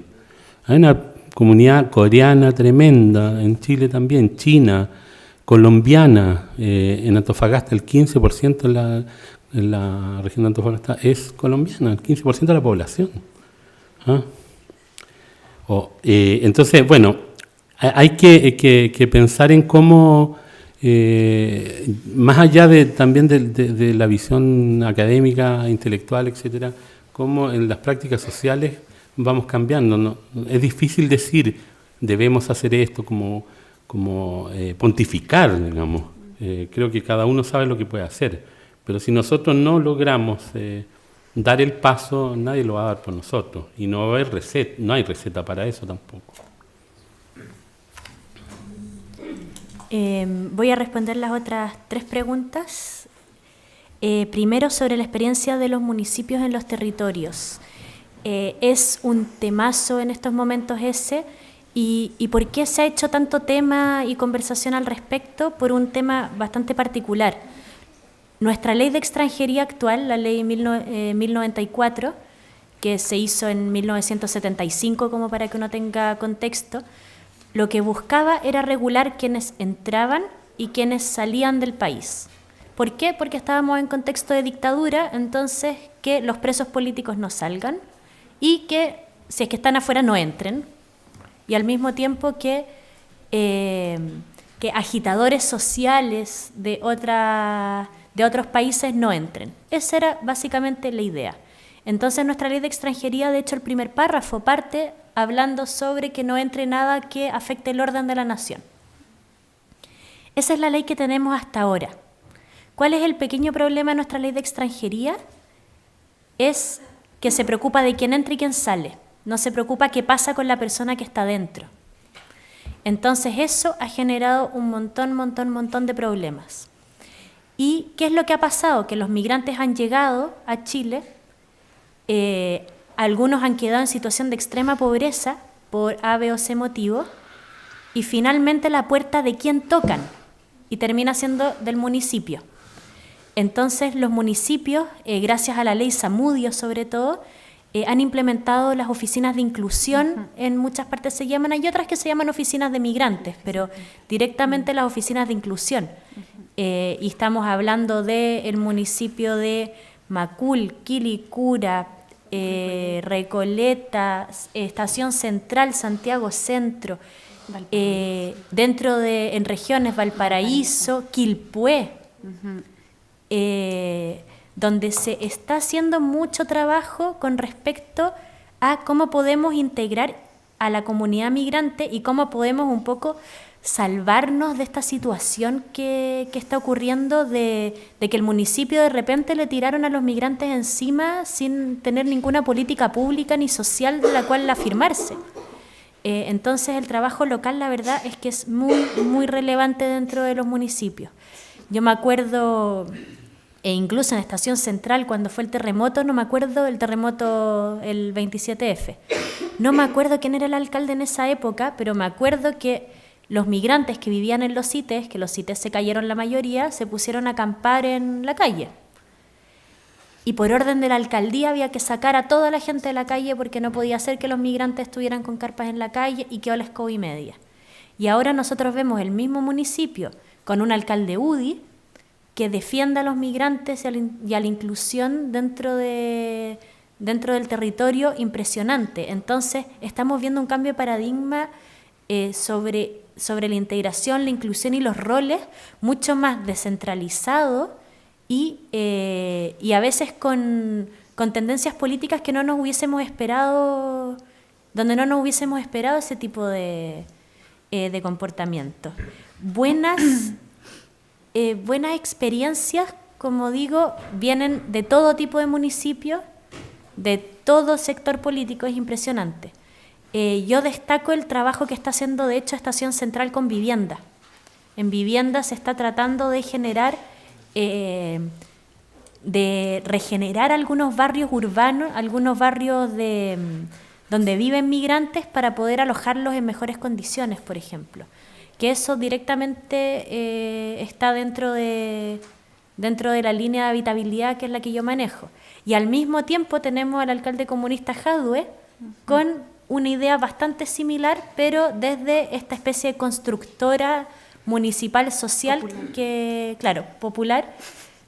Hay una comunidad coreana tremenda en Chile también, China, colombiana. En Antofagasta el 15% en la región de Antofagasta es colombiana, el 15% de la población. ¿Ah? Entonces, bueno, hay que pensar en cómo, más allá también de la visión académica, intelectual, etcétera, cómo en las prácticas sociales vamos cambiando, ¿no? Es difícil decir, debemos hacer esto, como pontificar, digamos. Creo que cada uno sabe lo que puede hacer, pero si nosotros no logramos dar el paso, nadie lo va a dar por nosotros, y no hay receta para eso tampoco. Voy a responder las otras 3 preguntas. Primero, sobre la experiencia de los municipios en los territorios. Es un temazo en estos momentos ese, y ¿por qué se ha hecho tanto tema y conversación al respecto? Por un tema bastante particular. Nuestra ley de extranjería actual, la ley 1094, que se hizo en 1975, como para que uno tenga contexto, lo que buscaba era regular quienes entraban y quienes salían del país. ¿Por qué? Porque estábamos en contexto de dictadura, entonces que los presos políticos no salgan y que, si es que están afuera, no entren. Y al mismo tiempo que agitadores sociales de otros países no entren. Esa era básicamente la idea. Entonces nuestra ley de extranjería, de hecho el primer párrafo parte hablando sobre que no entre nada que afecte el orden de la nación. Esa es la ley que tenemos hasta ahora. ¿Cuál es el pequeño problema de nuestra ley de extranjería? Es que se preocupa de quién entra y quién sale. No se preocupa qué pasa con la persona que está dentro. Entonces eso ha generado un montón de problemas. ¿Y qué es lo que ha pasado? Que los migrantes han llegado a Chile, algunos han quedado en situación de extrema pobreza por A, B o C motivo, y finalmente la puerta de quién tocan, y termina siendo del municipio. Entonces los municipios, gracias a la ley Zamudio sobre todo, han implementado las oficinas de inclusión, en muchas partes se llaman, hay otras que se llaman oficinas de migrantes, pero directamente las oficinas de inclusión. Y estamos hablando del municipio de Macul, Quilicura, Recoleta, Estación Central, Santiago Centro, en regiones Valparaíso, Quilpué, donde se está haciendo mucho trabajo con respecto a cómo podemos integrar a la comunidad migrante y cómo podemos un poco salvarnos de esta situación que está ocurriendo de que el municipio de repente le tiraron a los migrantes encima sin tener ninguna política pública ni social de la cual afirmarse. Entonces el trabajo local, la verdad es que es muy relevante dentro de los municipios. Yo me acuerdo, incluso en Estación Central, cuando fue el terremoto, no me acuerdo, el terremoto el 27F, no me acuerdo quién era el alcalde en esa época, pero me acuerdo que los migrantes que vivían en los CITES, que los CITES se cayeron la mayoría, se pusieron a acampar en la calle. Y por orden de la alcaldía había que sacar a toda la gente de la calle porque no podía ser que los migrantes estuvieran con carpas en la calle y quedó la escoba y media. Y ahora nosotros vemos el mismo municipio con un alcalde UDI que defiende a los migrantes y a la inclusión dentro del territorio impresionante. Entonces estamos viendo un cambio de paradigma sobre la integración, la inclusión y los roles, mucho más descentralizado y a veces con tendencias políticas que no nos hubiésemos esperado, donde no nos hubiésemos esperado ese tipo de comportamiento. Buenas experiencias, como digo, vienen de todo tipo de municipios, de todo sector político, es impresionante. Yo destaco el trabajo que está haciendo, de hecho, Estación Central con vivienda. En vivienda se está tratando de regenerar algunos barrios urbanos, algunos barrios donde viven migrantes para poder alojarlos en mejores condiciones, por ejemplo. Que eso directamente está dentro de la línea de habitabilidad, que es la que yo manejo. Y al mismo tiempo tenemos al alcalde comunista Jadwe con una idea bastante similar, pero desde esta especie de constructora municipal social, popular,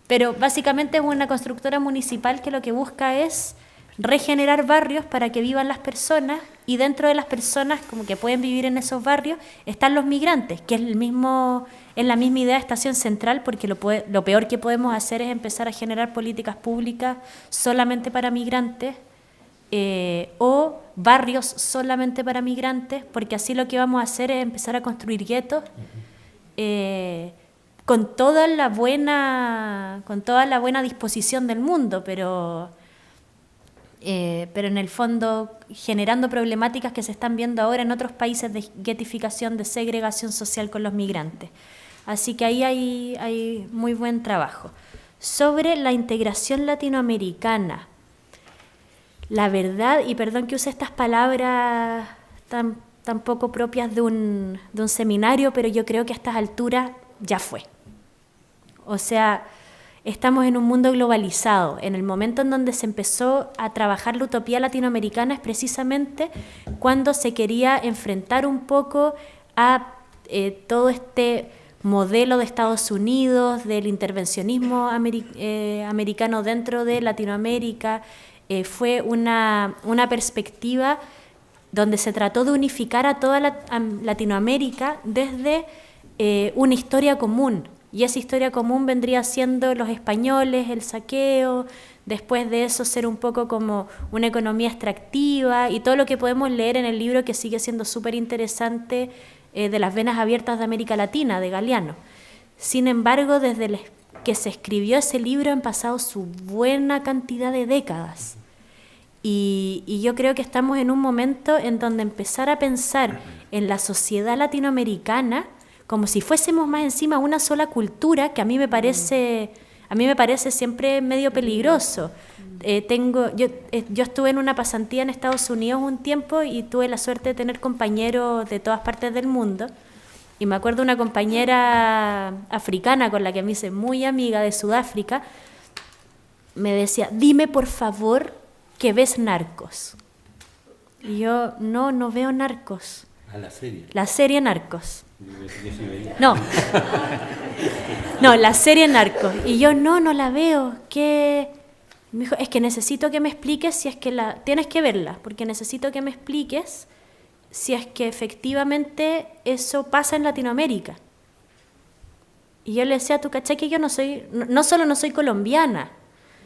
pero básicamente es una constructora municipal que lo que busca es regenerar barrios para que vivan las personas, y dentro de las personas como que pueden vivir en esos barrios están los migrantes, que es la misma idea de Estación Central, porque lo peor que podemos hacer es empezar a generar políticas públicas solamente para migrantes, o barrios solamente para migrantes, porque así lo que vamos a hacer es empezar a construir guetos con toda la buena disposición del mundo, pero en el fondo generando problemáticas que se están viendo ahora en otros países de guetificación, de segregación social con los migrantes. Así que ahí hay muy buen trabajo. Sobre la integración latinoamericana, la verdad, y perdón que use estas palabras tan poco propias de un seminario, pero yo creo que a estas alturas ya fue. O sea, estamos en un mundo globalizado. En el momento en donde se empezó a trabajar la utopía latinoamericana es precisamente cuando se quería enfrentar un poco a todo este modelo de Estados Unidos, del intervencionismo americano dentro de Latinoamérica. Fue una perspectiva donde se trató de unificar a toda Latinoamérica desde una historia común. Y esa historia común vendría siendo los españoles, el saqueo, después de eso ser un poco como una economía extractiva y todo lo que podemos leer en el libro, que sigue siendo súper interesante, de las venas abiertas de América Latina, de Galeano. Sin embargo, desde que se escribió ese libro han pasado su buena cantidad de décadas. Y yo creo que estamos en un momento en donde empezar a pensar en la sociedad latinoamericana como si fuésemos más encima una sola cultura, que a mí me parece siempre medio peligroso. Yo estuve en una pasantía en Estados Unidos un tiempo y tuve la suerte de tener compañeros de todas partes del mundo. Y me acuerdo una compañera africana con la que me hice muy amiga, de Sudáfrica, me decía: dime por favor que ves Narcos. Y yo, no veo Narcos. A la serie. La serie Narcos. No, la serie Narcos. Y yo, no la veo. ¿Qué? Me dijo, es que necesito que me expliques si es que tienes que verla, porque necesito que me expliques si es que efectivamente eso pasa en Latinoamérica. Y yo le decía: tú cachai que yo no solo no soy colombiana,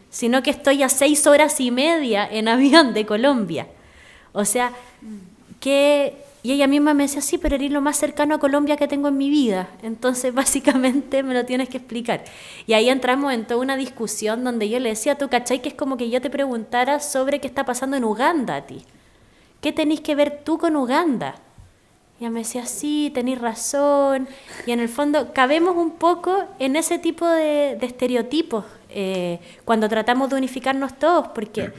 sino que estoy a 6 horas y media en avión de Colombia. O sea, y ella misma me decía: sí, pero eres lo más cercano a Colombia que tengo en mi vida. Entonces, básicamente, me lo tienes que explicar. Y ahí entramos en toda una discusión donde yo le decía: tú cachai que es como que yo te preguntara sobre qué está pasando en Uganda a ti. ¿Qué tenés que ver tú con Uganda? Y ella me decía: sí, tenés razón. Y en el fondo, cabemos un poco en ese tipo de estereotipos cuando tratamos de unificarnos todos, porque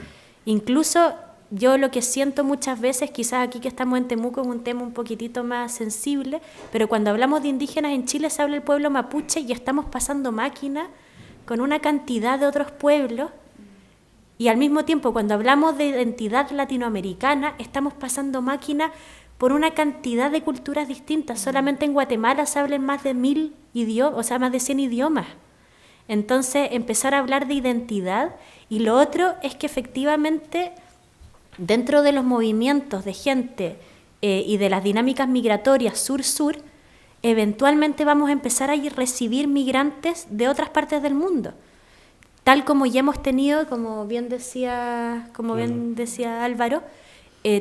incluso yo lo que siento muchas veces, quizás aquí que estamos en Temuco es un tema un poquitito más sensible, pero cuando hablamos de indígenas en Chile se habla el pueblo mapuche y estamos pasando máquina con una cantidad de otros pueblos, y al mismo tiempo cuando hablamos de identidad latinoamericana estamos pasando máquina por una cantidad de culturas distintas. Solamente en Guatemala se hablan más de 1000 idiomas, o sea, más de 100 idiomas. Entonces, empezar a hablar de identidad. Y lo otro es que efectivamente, dentro de los movimientos de gente y de las dinámicas migratorias sur-sur, eventualmente vamos a empezar a recibir migrantes de otras partes del mundo. Tal como ya hemos tenido, como bien decía Álvaro,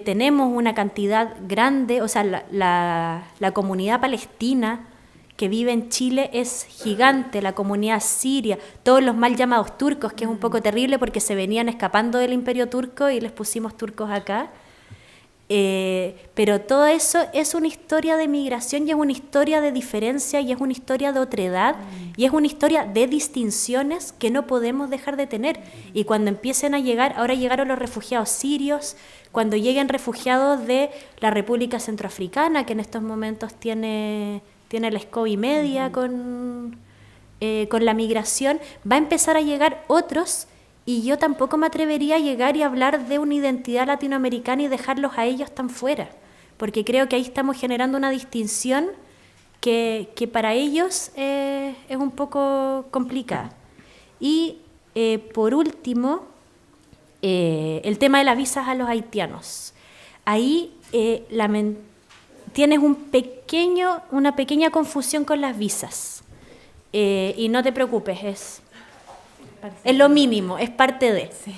tenemos una cantidad grande, o sea, la comunidad palestina que vive en Chile es gigante, la comunidad siria, todos los mal llamados turcos, que es un poco terrible porque se venían escapando del imperio turco y les pusimos turcos acá. Pero todo eso es una historia de migración y es una historia de diferencia y es una historia de otredad y es una historia de distinciones que no podemos dejar de tener. Y cuando empiecen a llegar, ahora llegaron los refugiados sirios, cuando lleguen refugiados de la República Centroafricana, que en estos momentos tiene la SCOBY media con la migración, va a empezar a llegar otros. Y yo tampoco me atrevería a llegar y hablar de una identidad latinoamericana y dejarlos a ellos tan fuera, porque creo que ahí estamos generando una distinción que para ellos es un poco complicada. Y por último, el tema de las visas a los haitianos. Ahí tienes una pequeña confusión con las visas. Y no te preocupes, es lo mínimo, es parte de. Sí.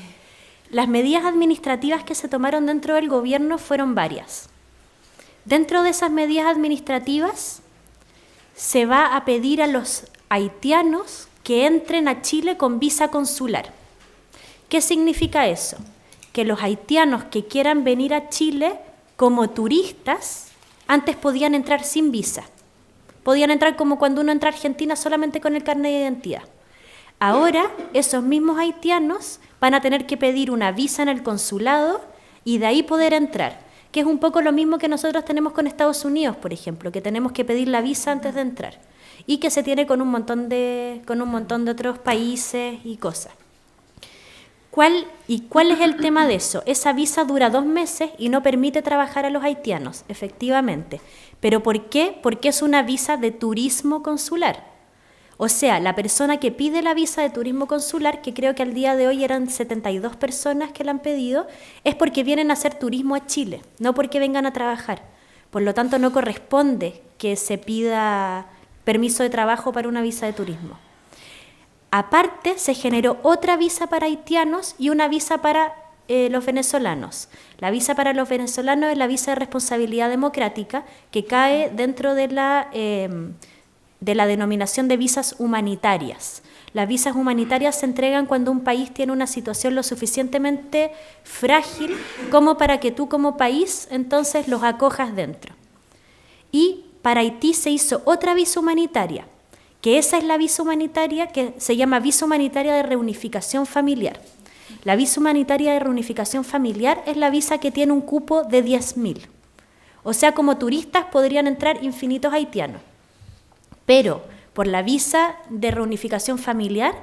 Las medidas administrativas que se tomaron dentro del gobierno fueron varias. Dentro de esas medidas administrativas se va a pedir a los haitianos que entren a Chile con visa consular. ¿Qué significa eso? Que los haitianos que quieran venir a Chile como turistas, antes podían entrar sin visa. Podían entrar como cuando uno entra a Argentina solamente con el carnet de identidad. Ahora, esos mismos haitianos van a tener que pedir una visa en el consulado y de ahí poder entrar, que es un poco lo mismo que nosotros tenemos con Estados Unidos, por ejemplo, que tenemos que pedir la visa antes de entrar y que se tiene con un montón de otros países y cosas. ¿Cuál es el tema de eso? Esa visa dura 2 meses y no permite trabajar a los haitianos, efectivamente. ¿Pero por qué? Porque es una visa de turismo consular. O sea, la persona que pide la visa de turismo consular, que creo que al día de hoy eran 72 personas que la han pedido, es porque vienen a hacer turismo a Chile, no porque vengan a trabajar. Por lo tanto, no corresponde que se pida permiso de trabajo para una visa de turismo. Aparte, se generó otra visa para haitianos y una visa para los venezolanos. La visa para los venezolanos es la visa de responsabilidad democrática, que cae dentro de la denominación de visas humanitarias. Las visas humanitarias se entregan cuando un país tiene una situación lo suficientemente frágil como para que tú como país entonces los acojas dentro. Y para Haití se hizo otra visa humanitaria, que esa es la visa humanitaria que se llama visa humanitaria de reunificación familiar. La visa humanitaria de reunificación familiar es la visa que tiene un cupo de 10.000. O sea, como turistas podrían entrar infinitos haitianos. Pero por la visa de reunificación familiar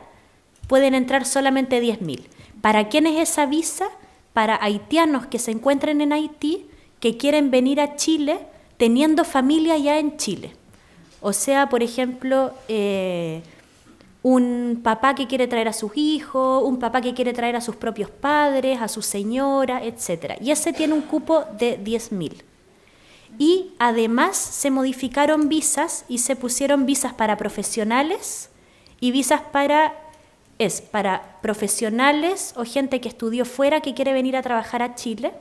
pueden entrar solamente 10.000. ¿Para quién es esa visa? Para haitianos que se encuentren en Haití, que quieren venir a Chile teniendo familia ya en Chile. O sea, por ejemplo, un papá que quiere traer a sus hijos, un papá que quiere traer a sus propios padres, a su señora, etc. Y ese tiene un cupo de 10.000. Y además se modificaron visas y se pusieron visas para profesionales y visas para profesionales o gente que estudió fuera que quiere venir a trabajar a Chile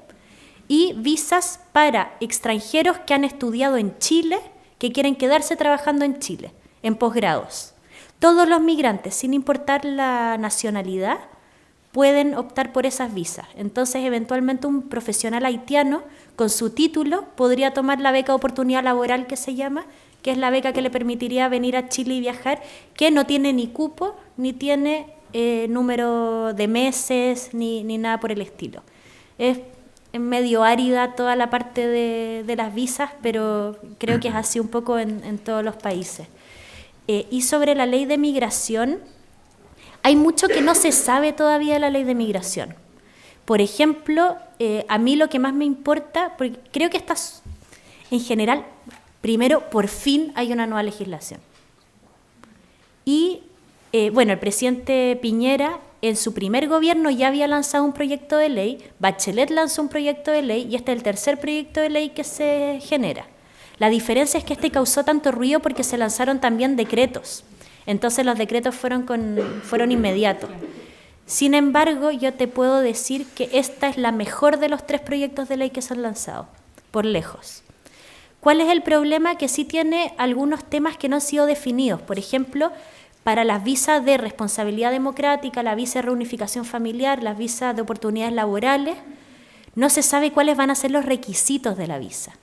y visas para extranjeros que han estudiado en Chile, que quieren quedarse trabajando en Chile, en posgrados. Todos los migrantes, sin importar la nacionalidad, pueden optar por esas visas. Entonces, eventualmente un profesional haitiano con su título podría tomar la beca de oportunidad laboral que se llama, que es la beca que le permitiría venir a Chile y viajar, que no tiene ni cupo, ni tiene número de meses, ni nada por el estilo. Es medio árida toda la parte de las visas, pero creo que es así un poco en todos los países. Y sobre la ley de migración, hay mucho que no se sabe todavía de la ley de migración. Por ejemplo, a mí lo que más me importa, porque creo que en general, primero, por fin hay una nueva legislación. Y, el presidente Piñera, en su primer gobierno ya había lanzado un proyecto de ley, Bachelet lanzó un proyecto de ley y este es el tercer proyecto de ley que se genera. La diferencia es que este causó tanto ruido porque se lanzaron también decretos. Entonces los decretos fueron inmediatos. Sin embargo, yo te puedo decir que esta es la mejor de los 3 proyectos de ley que se han lanzado, por lejos. ¿Cuál es el problema? Que sí tiene algunos temas que no han sido definidos. Por ejemplo, para las visas de responsabilidad democrática, la visa de reunificación familiar, las visas de oportunidades laborales, no se sabe cuáles van a ser los requisitos de la visa.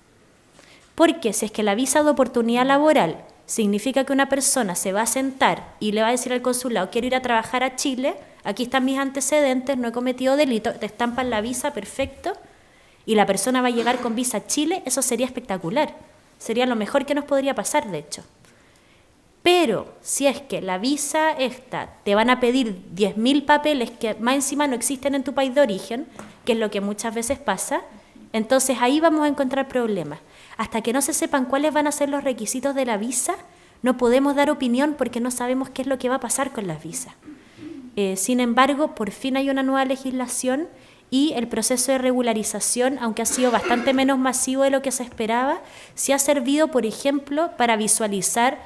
Porque si es que la visa de oportunidad laboral significa que una persona se va a sentar y le va a decir al consulado, quiero ir a trabajar a Chile, aquí están mis antecedentes, no he cometido delito, te estampan la visa, perfecto, y la persona va a llegar con visa a Chile, eso sería espectacular. Sería lo mejor que nos podría pasar, de hecho. Pero si es que la visa esta te van a pedir 10.000 papeles que más encima no existen en tu país de origen, que es lo que muchas veces pasa, Entonces ahí vamos a encontrar problemas. Hasta que no se sepan cuáles van a ser los requisitos de la visa, no podemos dar opinión porque no sabemos qué es lo que va a pasar con las visas. Sin embargo, por fin hay una nueva legislación y el proceso de regularización, aunque ha sido bastante menos masivo de lo que se esperaba, sí ha servido, por ejemplo, para visualizar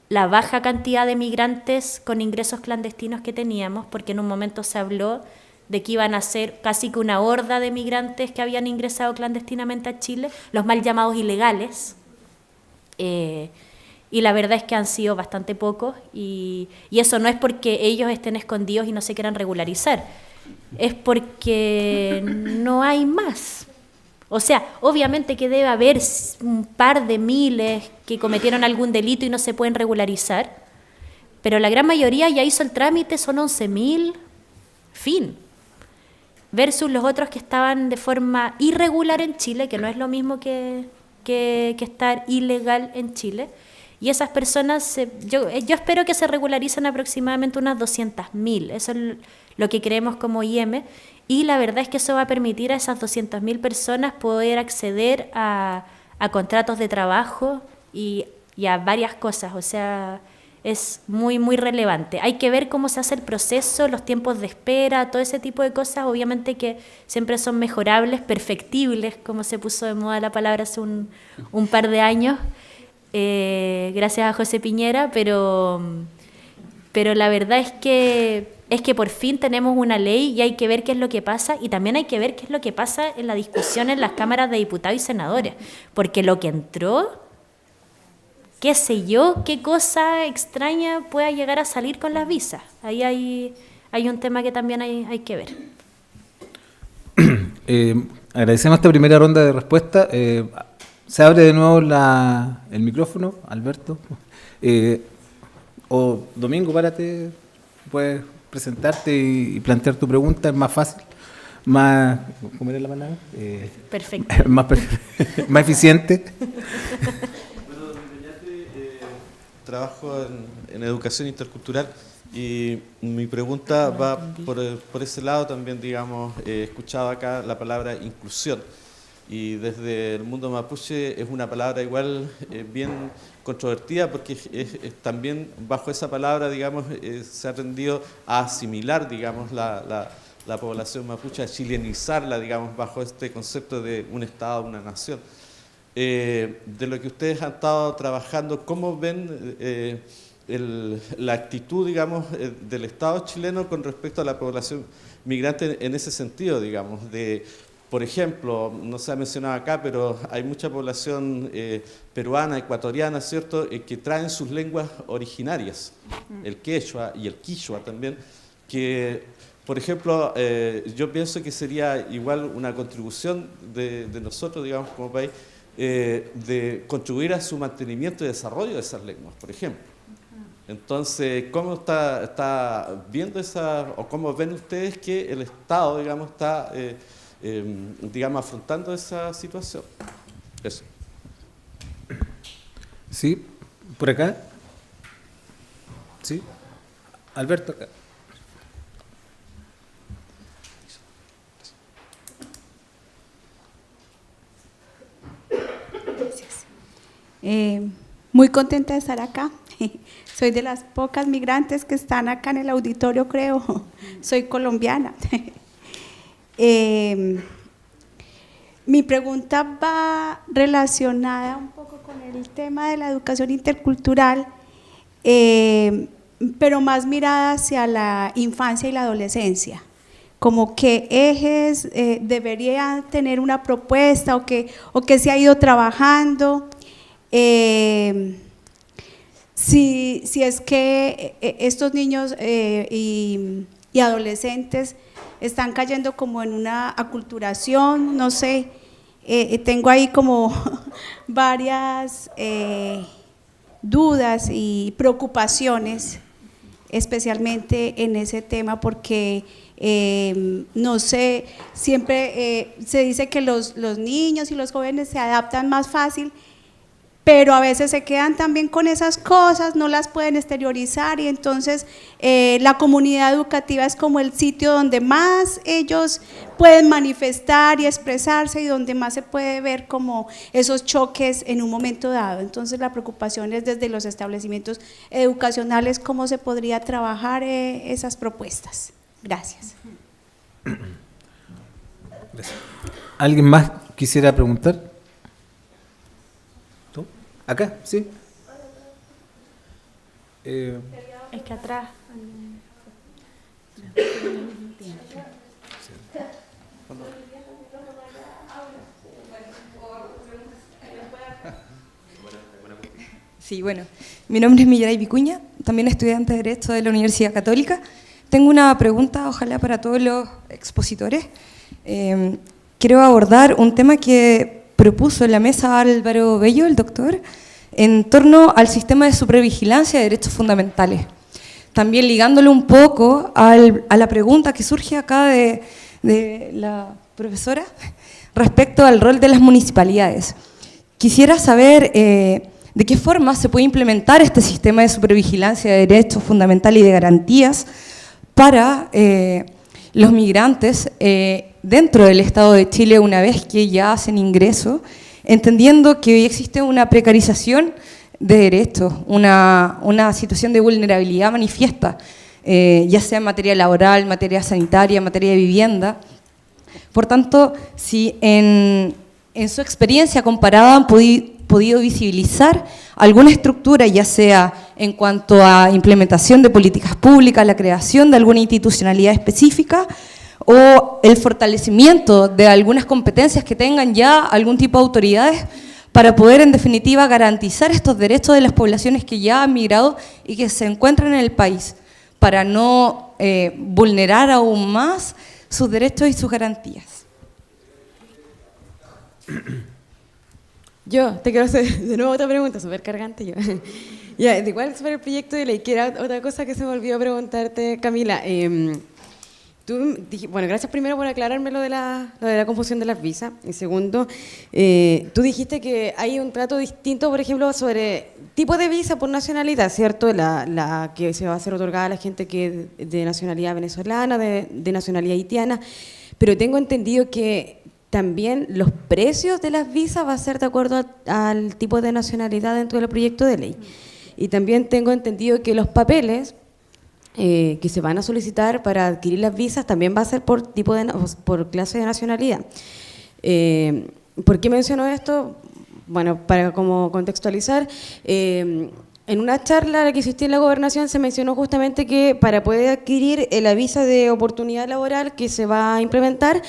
la baja cantidad de migrantes con ingresos clandestinos que teníamos, porque en un momento se habló de que iban a ser casi que una horda de migrantes que habían ingresado clandestinamente a Chile, los mal llamados ilegales. Y la verdad es que han sido bastante pocos, y eso no es porque ellos estén escondidos y no se quieran regularizar, es porque no hay más. O sea, obviamente que debe haber un par de miles que cometieron algún delito y no se pueden regularizar, pero la gran mayoría ya hizo el trámite, son 11.000, fin. Versus los otros que estaban de forma irregular en Chile, que no es lo mismo que estar ilegal en Chile. Y esas personas, yo espero que se regularicen aproximadamente unas 200.000, eso es lo que creemos como IEM, y la verdad es que eso va a permitir a esas 200.000 personas poder acceder a contratos de trabajo y a varias cosas, o sea, es muy, muy relevante. Hay que ver cómo se hace el proceso, los tiempos de espera, todo ese tipo de cosas, obviamente que siempre son mejorables, perfectibles, como se puso de moda la palabra hace un par de años, gracias a José Piñera, pero la verdad es que por fin tenemos una ley y hay que ver qué es lo que pasa, y también hay que ver qué es lo que pasa en la discusión en las cámaras de diputados y senadores, porque lo que entró, qué sé yo, qué cosa extraña pueda llegar a salir con las visas. Ahí hay un tema que también hay que ver. Agradecemos esta primera ronda de respuesta. Se abre de nuevo el micrófono, Alberto. O Domingo, párate, puedes presentarte y plantear tu pregunta, es más fácil, más, ¿cómo era la palabra? Perfecto. Más eficiente. Bueno, trabajo en educación intercultural y mi pregunta va por ese lado también, digamos, he escuchado acá la palabra inclusión. Y desde el mundo mapuche es una palabra igual bien controvertida, porque también bajo esa palabra, digamos, se ha tendido a asimilar, digamos, la población mapuche, a chilenizarla, digamos, bajo este concepto de un Estado, una nación. De lo que ustedes han estado trabajando, ¿cómo ven la actitud, digamos, del Estado chileno con respecto a la población migrante en ese sentido, digamos, por ejemplo, no se ha mencionado acá, pero hay mucha población peruana, ecuatoriana, ¿cierto?, que traen sus lenguas originarias, el quechua y el quichua también, que, por ejemplo, yo pienso que sería igual una contribución de nosotros, digamos, como país, de contribuir a su mantenimiento y desarrollo de esas lenguas, por ejemplo. Entonces, ¿cómo está viendo o cómo ven ustedes que el Estado, digamos, está digamos, afrontando esa situación? Eso. Sí, por acá. Sí, Alberto, acá. Gracias. Muy contenta de estar acá. Soy de las pocas migrantes que están acá en el auditorio, creo. Soy colombiana. Mi pregunta va relacionada un poco con el tema de la educación intercultural, pero más mirada hacia la infancia y la adolescencia. Como qué ejes debería tener una propuesta o que se ha ido trabajando. Si es que estos niños y adolescentes están cayendo como en una aculturación, no sé, tengo ahí como varias dudas y preocupaciones, especialmente en ese tema, porque no sé, siempre se dice que los niños y los jóvenes se adaptan más fácil pero a veces se quedan también con esas cosas, no las pueden exteriorizar y entonces la comunidad educativa es como el sitio donde más ellos pueden manifestar y expresarse y donde más se puede ver como esos choques en un momento dado. Entonces la preocupación es desde los establecimientos educacionales cómo se podría trabajar esas propuestas. Gracias. ¿Alguien más quisiera preguntar? ¿Tú? ¿Acá? ¿Sí? Es que atrás. Sí, bueno, mi nombre es Millaray Vicuña, también estudiante de Derecho de la Universidad Católica. Tengo una pregunta, ojalá para todos los expositores. Quiero abordar un tema que propuso en la mesa Álvaro Bello, el doctor, en torno al sistema de supervigilancia de derechos fundamentales. También ligándolo un poco a la pregunta que surge acá de la profesora respecto al rol de las municipalidades. Quisiera saber de qué forma se puede implementar este sistema de supervigilancia de derechos fundamentales y de garantías para los migrantes dentro del Estado de Chile una vez que ya hacen ingreso, entendiendo que hoy existe una precarización de derechos, una situación de vulnerabilidad manifiesta, ya sea en materia laboral, materia sanitaria, materia de vivienda. Por tanto, si en su experiencia comparada han podido visibilizar alguna estructura, ya sea en cuanto a implementación de políticas públicas, la creación de alguna institucionalidad específica o el fortalecimiento de algunas competencias que tengan ya algún tipo de autoridades para poder en definitiva garantizar estos derechos de las poblaciones que ya han migrado y que se encuentran en el país, para no vulnerar aún más sus derechos y sus garantías. Yo te quiero hacer de nuevo otra pregunta, súper cargante yo. Ya, igual sobre el proyecto de ley, que era otra cosa que se me olvidó preguntarte, Camila. Bueno, gracias primero por aclararme lo de la confusión de las visas. Y segundo, tú dijiste que hay un trato distinto, por ejemplo, sobre tipo de visa por nacionalidad, ¿cierto? La que se va a ser otorgada a la gente que es de nacionalidad venezolana, de nacionalidad haitiana, pero tengo entendido que también los precios de las visas va a ser de acuerdo al tipo de nacionalidad dentro del proyecto de ley. Y también tengo entendido que los papeles que se van a solicitar para adquirir las visas también va a ser por clase de nacionalidad. ¿Por qué menciono esto? Bueno, para como contextualizar, en una charla que existía en la Gobernación se mencionó justamente que para poder adquirir la visa de oportunidad laboral que se va a implementar,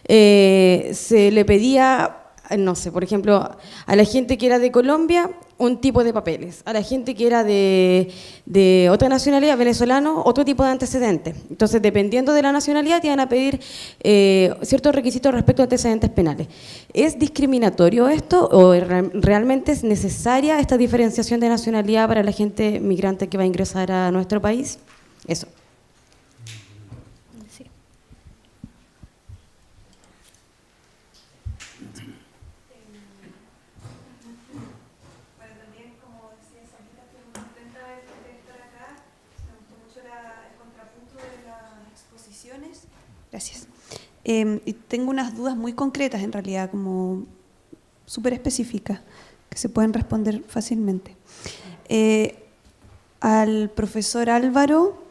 se le pedía, no sé, por ejemplo, a la gente que era de Colombia, un tipo de papeles, a la gente que era de otra nacionalidad, venezolano, otro tipo de antecedentes. Entonces, dependiendo de la nacionalidad, te iban a pedir ciertos requisitos respecto a antecedentes penales. ¿Es discriminatorio esto o realmente es necesaria esta diferenciación de nacionalidad para la gente migrante que va a ingresar a nuestro país? Eso. Sí. Gracias. Y tengo unas dudas muy concretas, en realidad, como súper específicas, que se pueden responder fácilmente. Al profesor Álvaro,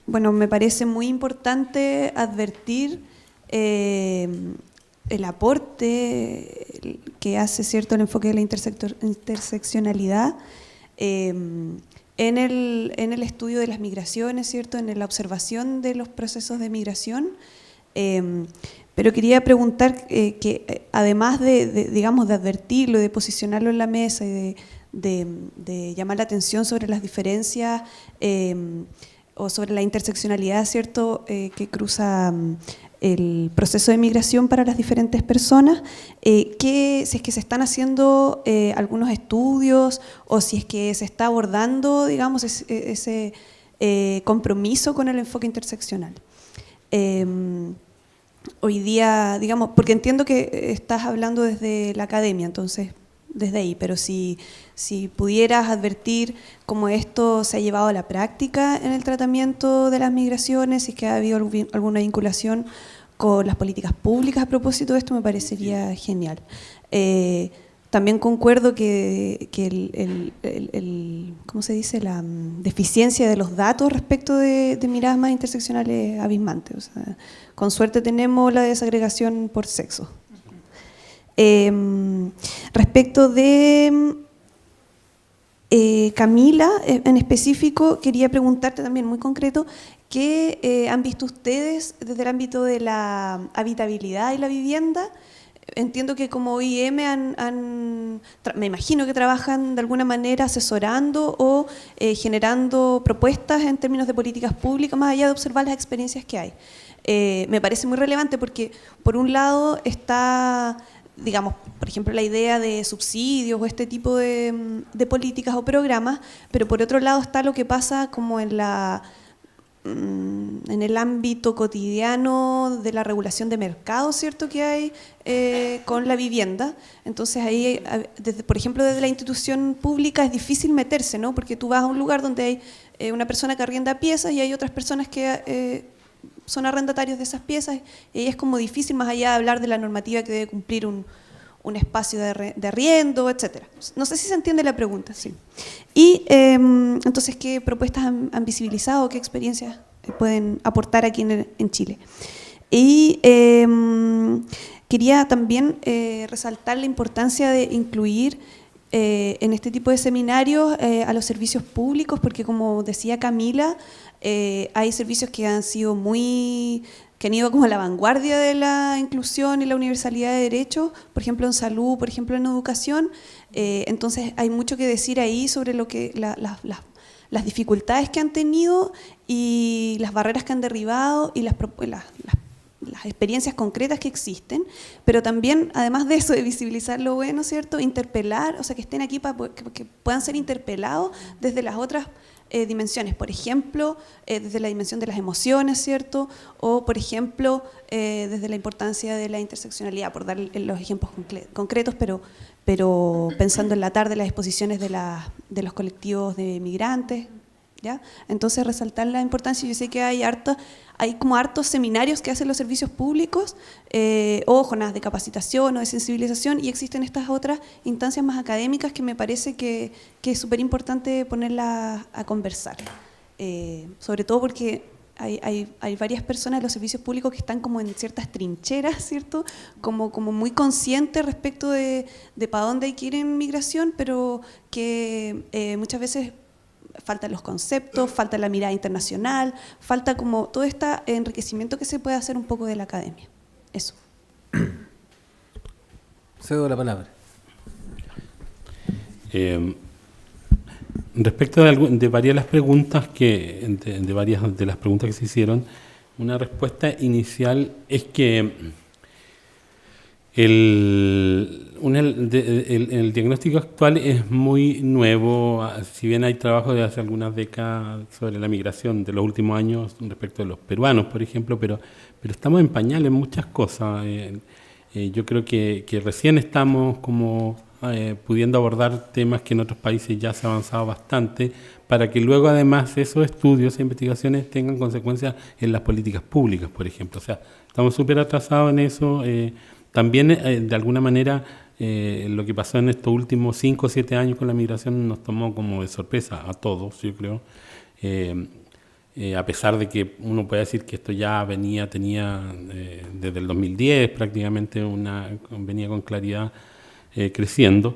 bueno, me parece muy importante advertir el aporte que hace, ¿cierto?, el enfoque de la interseccionalidad en el estudio de las migraciones, ¿cierto?, en la observación de los procesos de migración, pero quería preguntar que además digamos, de advertirlo, de posicionarlo en la mesa y de llamar la atención sobre las diferencias o sobre la interseccionalidad, ¿cierto?, que cruza el proceso de migración para las diferentes personas, si es que se están haciendo algunos estudios o si es que se está abordando, digamos, ese compromiso con el enfoque interseccional. Hoy día, digamos, porque entiendo que estás hablando desde la academia, entonces desde ahí, pero si pudieras advertir cómo esto se ha llevado a la práctica en el tratamiento de las migraciones, si es que ha habido alguna vinculación con las políticas públicas a propósito de esto, me parecería genial. También concuerdo que ¿cómo se dice? La deficiencia de los datos respecto de miradas más interseccionales abismante. O sea, con suerte tenemos la desagregación por sexo. Respecto de Camila, en específico, quería preguntarte también muy concreto, ¿qué han visto ustedes desde el ámbito de la habitabilidad y la vivienda? Entiendo que como OIM me imagino que trabajan de alguna manera asesorando o generando propuestas en términos de políticas públicas, más allá de observar las experiencias que hay. Me parece muy relevante porque, por un lado, está, digamos, por ejemplo, la idea de subsidios o este tipo de políticas o programas, pero por otro lado está lo que pasa como en el ámbito cotidiano de la regulación de mercado, ¿cierto?, que hay con la vivienda. Entonces ahí, por ejemplo, desde la institución pública es difícil meterse, ¿no?, porque tú vas a un lugar donde hay una persona que arrienda piezas y hay otras personas que son arrendatarios de esas piezas, y ahí es como difícil, más allá de hablar de la normativa que debe cumplir un espacio de arriendo, etcétera. No sé si se entiende la pregunta, sí. Y entonces, ¿qué propuestas han visibilizado? ¿Qué experiencias pueden aportar aquí en Chile? Y quería también resaltar la importancia de incluir en este tipo de seminarios a los servicios públicos, porque como decía Camila, hay servicios que han ido como a la vanguardia de la inclusión y la universalidad de derechos, por ejemplo en salud, por ejemplo en educación. Entonces hay mucho que decir ahí sobre lo que las dificultades que han tenido y las barreras que han derribado y las experiencias concretas que existen, pero también, además de eso, de visibilizar lo bueno, ¿cierto?, interpelar, o sea, que estén aquí para que puedan ser interpelados desde las otras dimensiones, por ejemplo, desde la dimensión de las emociones, ¿cierto?, o por ejemplo, desde la importancia de la interseccionalidad, por dar los ejemplos concretos, pero pensando en la tarde las exposiciones de los colectivos de migrantes, ¿ya? Entonces resaltar la importancia. Yo sé que hay como hartos seminarios que hacen los servicios públicos, o jornadas de capacitación o de sensibilización, y existen estas otras instancias más académicas que me parece que es súper importante ponerlas a conversar, sobre todo porque hay varias personas de los servicios públicos que están como en ciertas trincheras, ¿cierto?, como muy conscientes respecto de para dónde hay que ir en migración, pero que muchas veces faltan los conceptos, falta la mirada internacional, falta como todo este enriquecimiento que se puede hacer un poco de la academia. Eso. Cedo la palabra. Respecto de varias de las preguntas varias de las preguntas que se hicieron, una respuesta inicial es que el diagnóstico actual es muy nuevo, si bien hay trabajo de hace algunas décadas sobre la migración de los últimos años respecto de los peruanos, por ejemplo, pero estamos en pañales en muchas cosas. Yo creo que recién estamos como pudiendo abordar temas que en otros países ya se ha avanzado bastante, para que luego además esos estudios e investigaciones tengan consecuencias en las políticas públicas, por ejemplo. O sea, estamos súper atrasados en eso. También, de alguna manera, lo que pasó en estos últimos 5 o 7 años con la migración nos tomó como de sorpresa a todos, yo creo. A pesar de que uno puede decir que esto ya tenía desde el 2010 prácticamente venía con claridad creciendo.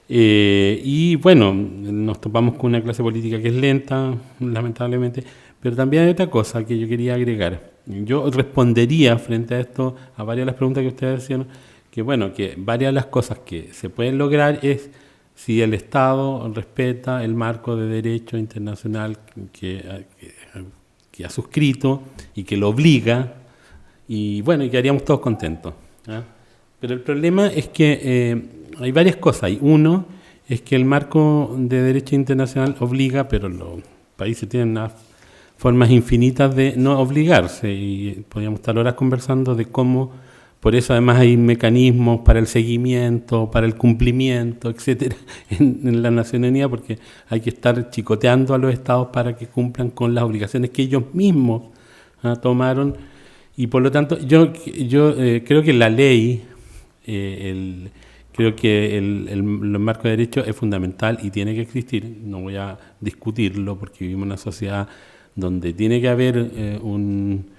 Y bueno, nos topamos con una clase política que es lenta, lamentablemente, pero también hay otra cosa que yo quería agregar. Yo respondería frente a esto, a varias de las preguntas que ustedes decían, que bueno, que varias de las cosas que se pueden lograr es si el Estado respeta el marco de derecho internacional que ha suscrito y que lo obliga, y bueno, y quedaríamos todos contentos, ¿eh? Pero el problema es que hay varias cosas. Uno es que el marco de derecho internacional obliga, pero los países tienen unas formas infinitas de no obligarse, y podríamos estar horas conversando de cómo por eso además hay mecanismos para el seguimiento, para el cumplimiento, etcétera, en la Naciones Unidas, porque hay que estar chicoteando a los estados para que cumplan con las obligaciones que ellos mismos tomaron. Y por lo tanto, yo creo que la ley, creo que el marco de derecho es fundamental y tiene que existir. No voy a discutirlo porque vivimos en una sociedad donde tiene que haber un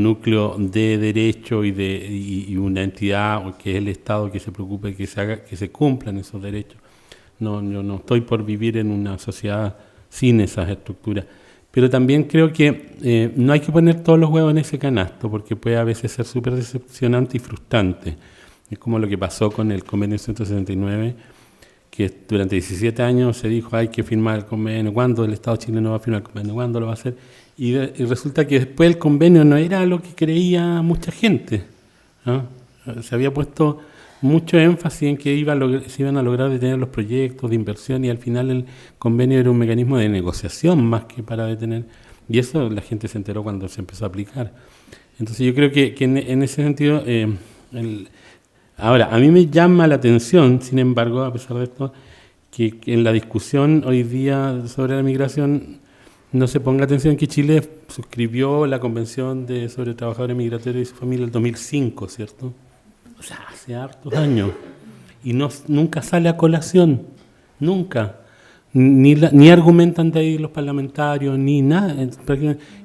núcleo de derecho y una entidad que es el Estado que se preocupe de que se cumplan esos derechos. Yo no estoy por vivir en una sociedad sin esas estructuras. Pero también creo que no hay que poner todos los huevos en ese canasto, porque puede a veces ser súper decepcionante y frustrante. Es como lo que pasó con el convenio 169, que durante 17 años se dijo hay que firmar el convenio, ¿cuándo el Estado chileno va a firmar el convenio? ¿Cuándo lo va a hacer? Y resulta que después el convenio no era lo que creía mucha gente, ¿no? Se había puesto mucho énfasis en que se iban a lograr detener los proyectos de inversión y al final el convenio era un mecanismo de negociación más que para detener. Y eso la gente se enteró cuando se empezó a aplicar. Entonces yo creo que en ese sentido... Ahora, a mí me llama la atención, sin embargo, a pesar de esto, que en la discusión hoy día sobre la migración no se ponga atención en que Chile suscribió la Convención sobre Trabajadores Migratorios y su familia en el 2005, ¿cierto? O sea, hace hartos años. Y nunca sale a colación, nunca. Ni argumentan de ahí los parlamentarios, ni nada.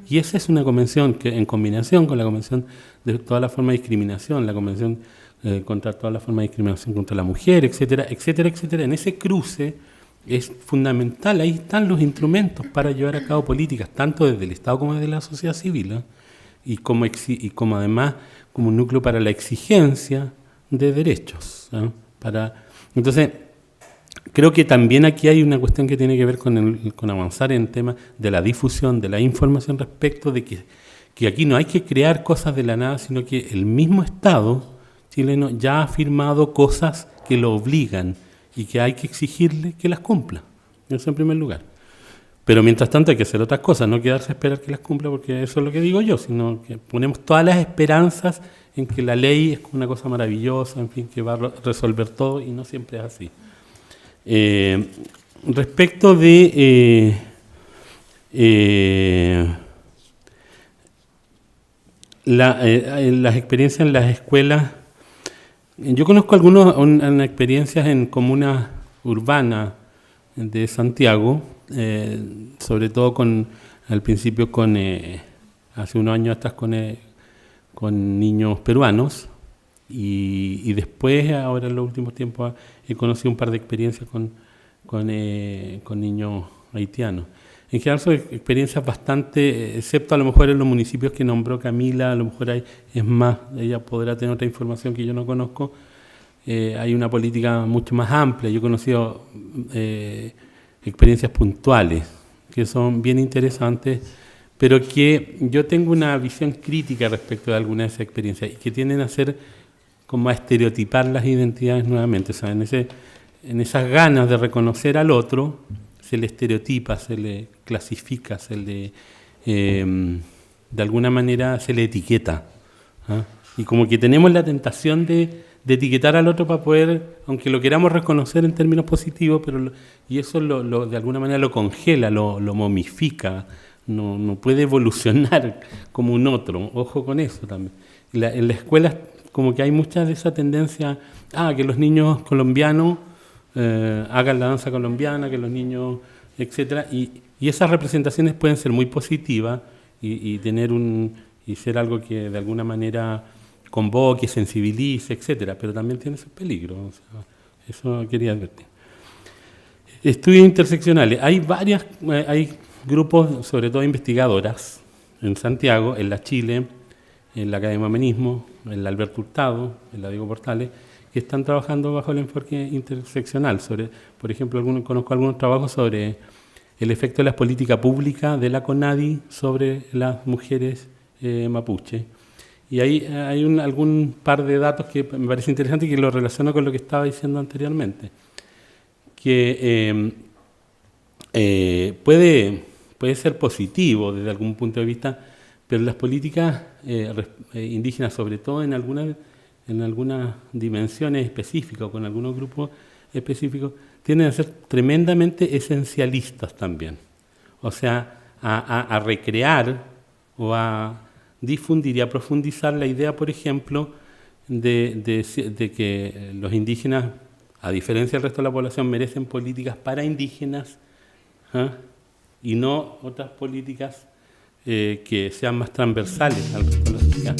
Y esa es una convención que, en combinación con la Convención de toda la forma de discriminación, la Convención contra toda la forma de discriminación contra la mujer, etcétera, etcétera, etcétera. En ese cruce es fundamental, ahí están los instrumentos para llevar a cabo políticas, tanto desde el Estado como desde la sociedad civil, ¿eh? y como además como un núcleo para la exigencia de derechos, ¿eh? Entonces, creo que también aquí hay una cuestión que tiene que ver con avanzar en temas de la difusión, de la información respecto de que aquí no hay que crear cosas de la nada, sino que el mismo Estado chileno ya ha firmado cosas que lo obligan y que hay que exigirle que las cumpla. Eso en primer lugar. Pero mientras tanto hay que hacer otras cosas, no quedarse a esperar que las cumpla, porque eso es lo que digo yo, sino que ponemos todas las esperanzas en que la ley es una cosa maravillosa, en fin, que va a resolver todo, y no siempre es así. Respecto de las experiencias en las escuelas, yo conozco unas experiencias en comunas urbanas de Santiago, sobre todo al principio hace unos años atrás con niños peruanos, y después, ahora en los últimos tiempos, he conocido un par de experiencias con niños haitianos. En general son experiencias bastante, excepto a lo mejor en los municipios que nombró Camila, a lo mejor es más, ella podrá tener otra información que yo no conozco, hay una política mucho más amplia. Yo he conocido experiencias puntuales que son bien interesantes, pero que yo tengo una visión crítica respecto de algunas de esas experiencias y que tienden a ser como a estereotipar las identidades nuevamente. O sea, en esas ganas de reconocer al otro, se le estereotipa, se le clasifica, de alguna manera se le etiqueta, ¿eh? Y como que tenemos la tentación de etiquetar al otro para poder, aunque lo queramos reconocer en términos positivos, y eso de alguna manera lo congela, lo momifica, no puede evolucionar como un otro. Ojo con eso también. En la escuela como que hay mucha de esa tendencia que los niños colombianos hagan la danza colombiana, que los niños, etcétera, y esas representaciones pueden ser muy positivas y ser algo que de alguna manera convoque, sensibilice, etcétera, pero también tiene sus peligros. O sea, eso quería advertir. Estudios interseccionales. Hay grupos, sobre todo investigadoras, en Santiago, en la Chile, en la Academia de Humanismo, en la Alberto Hurtado, en la Diego Portales, que están trabajando bajo el enfoque interseccional. Por ejemplo, conozco algunos trabajos sobre el efecto de las políticas públicas de la CONADI sobre las mujeres mapuche. Y ahí hay algún par de datos que me parece interesante y que lo relaciono con lo que estaba diciendo anteriormente. Que puede ser positivo desde algún punto de vista, Pero las políticas indígenas, sobre todo en algunas dimensiones específicas o con algunos grupos específicos, tienden a ser tremendamente esencialistas también. O sea, a recrear o a difundir y a profundizar la idea, por ejemplo, de que los indígenas, a diferencia del resto de la población, merecen políticas para indígenas, y no otras políticas que sean más transversales al resto de la sociedad.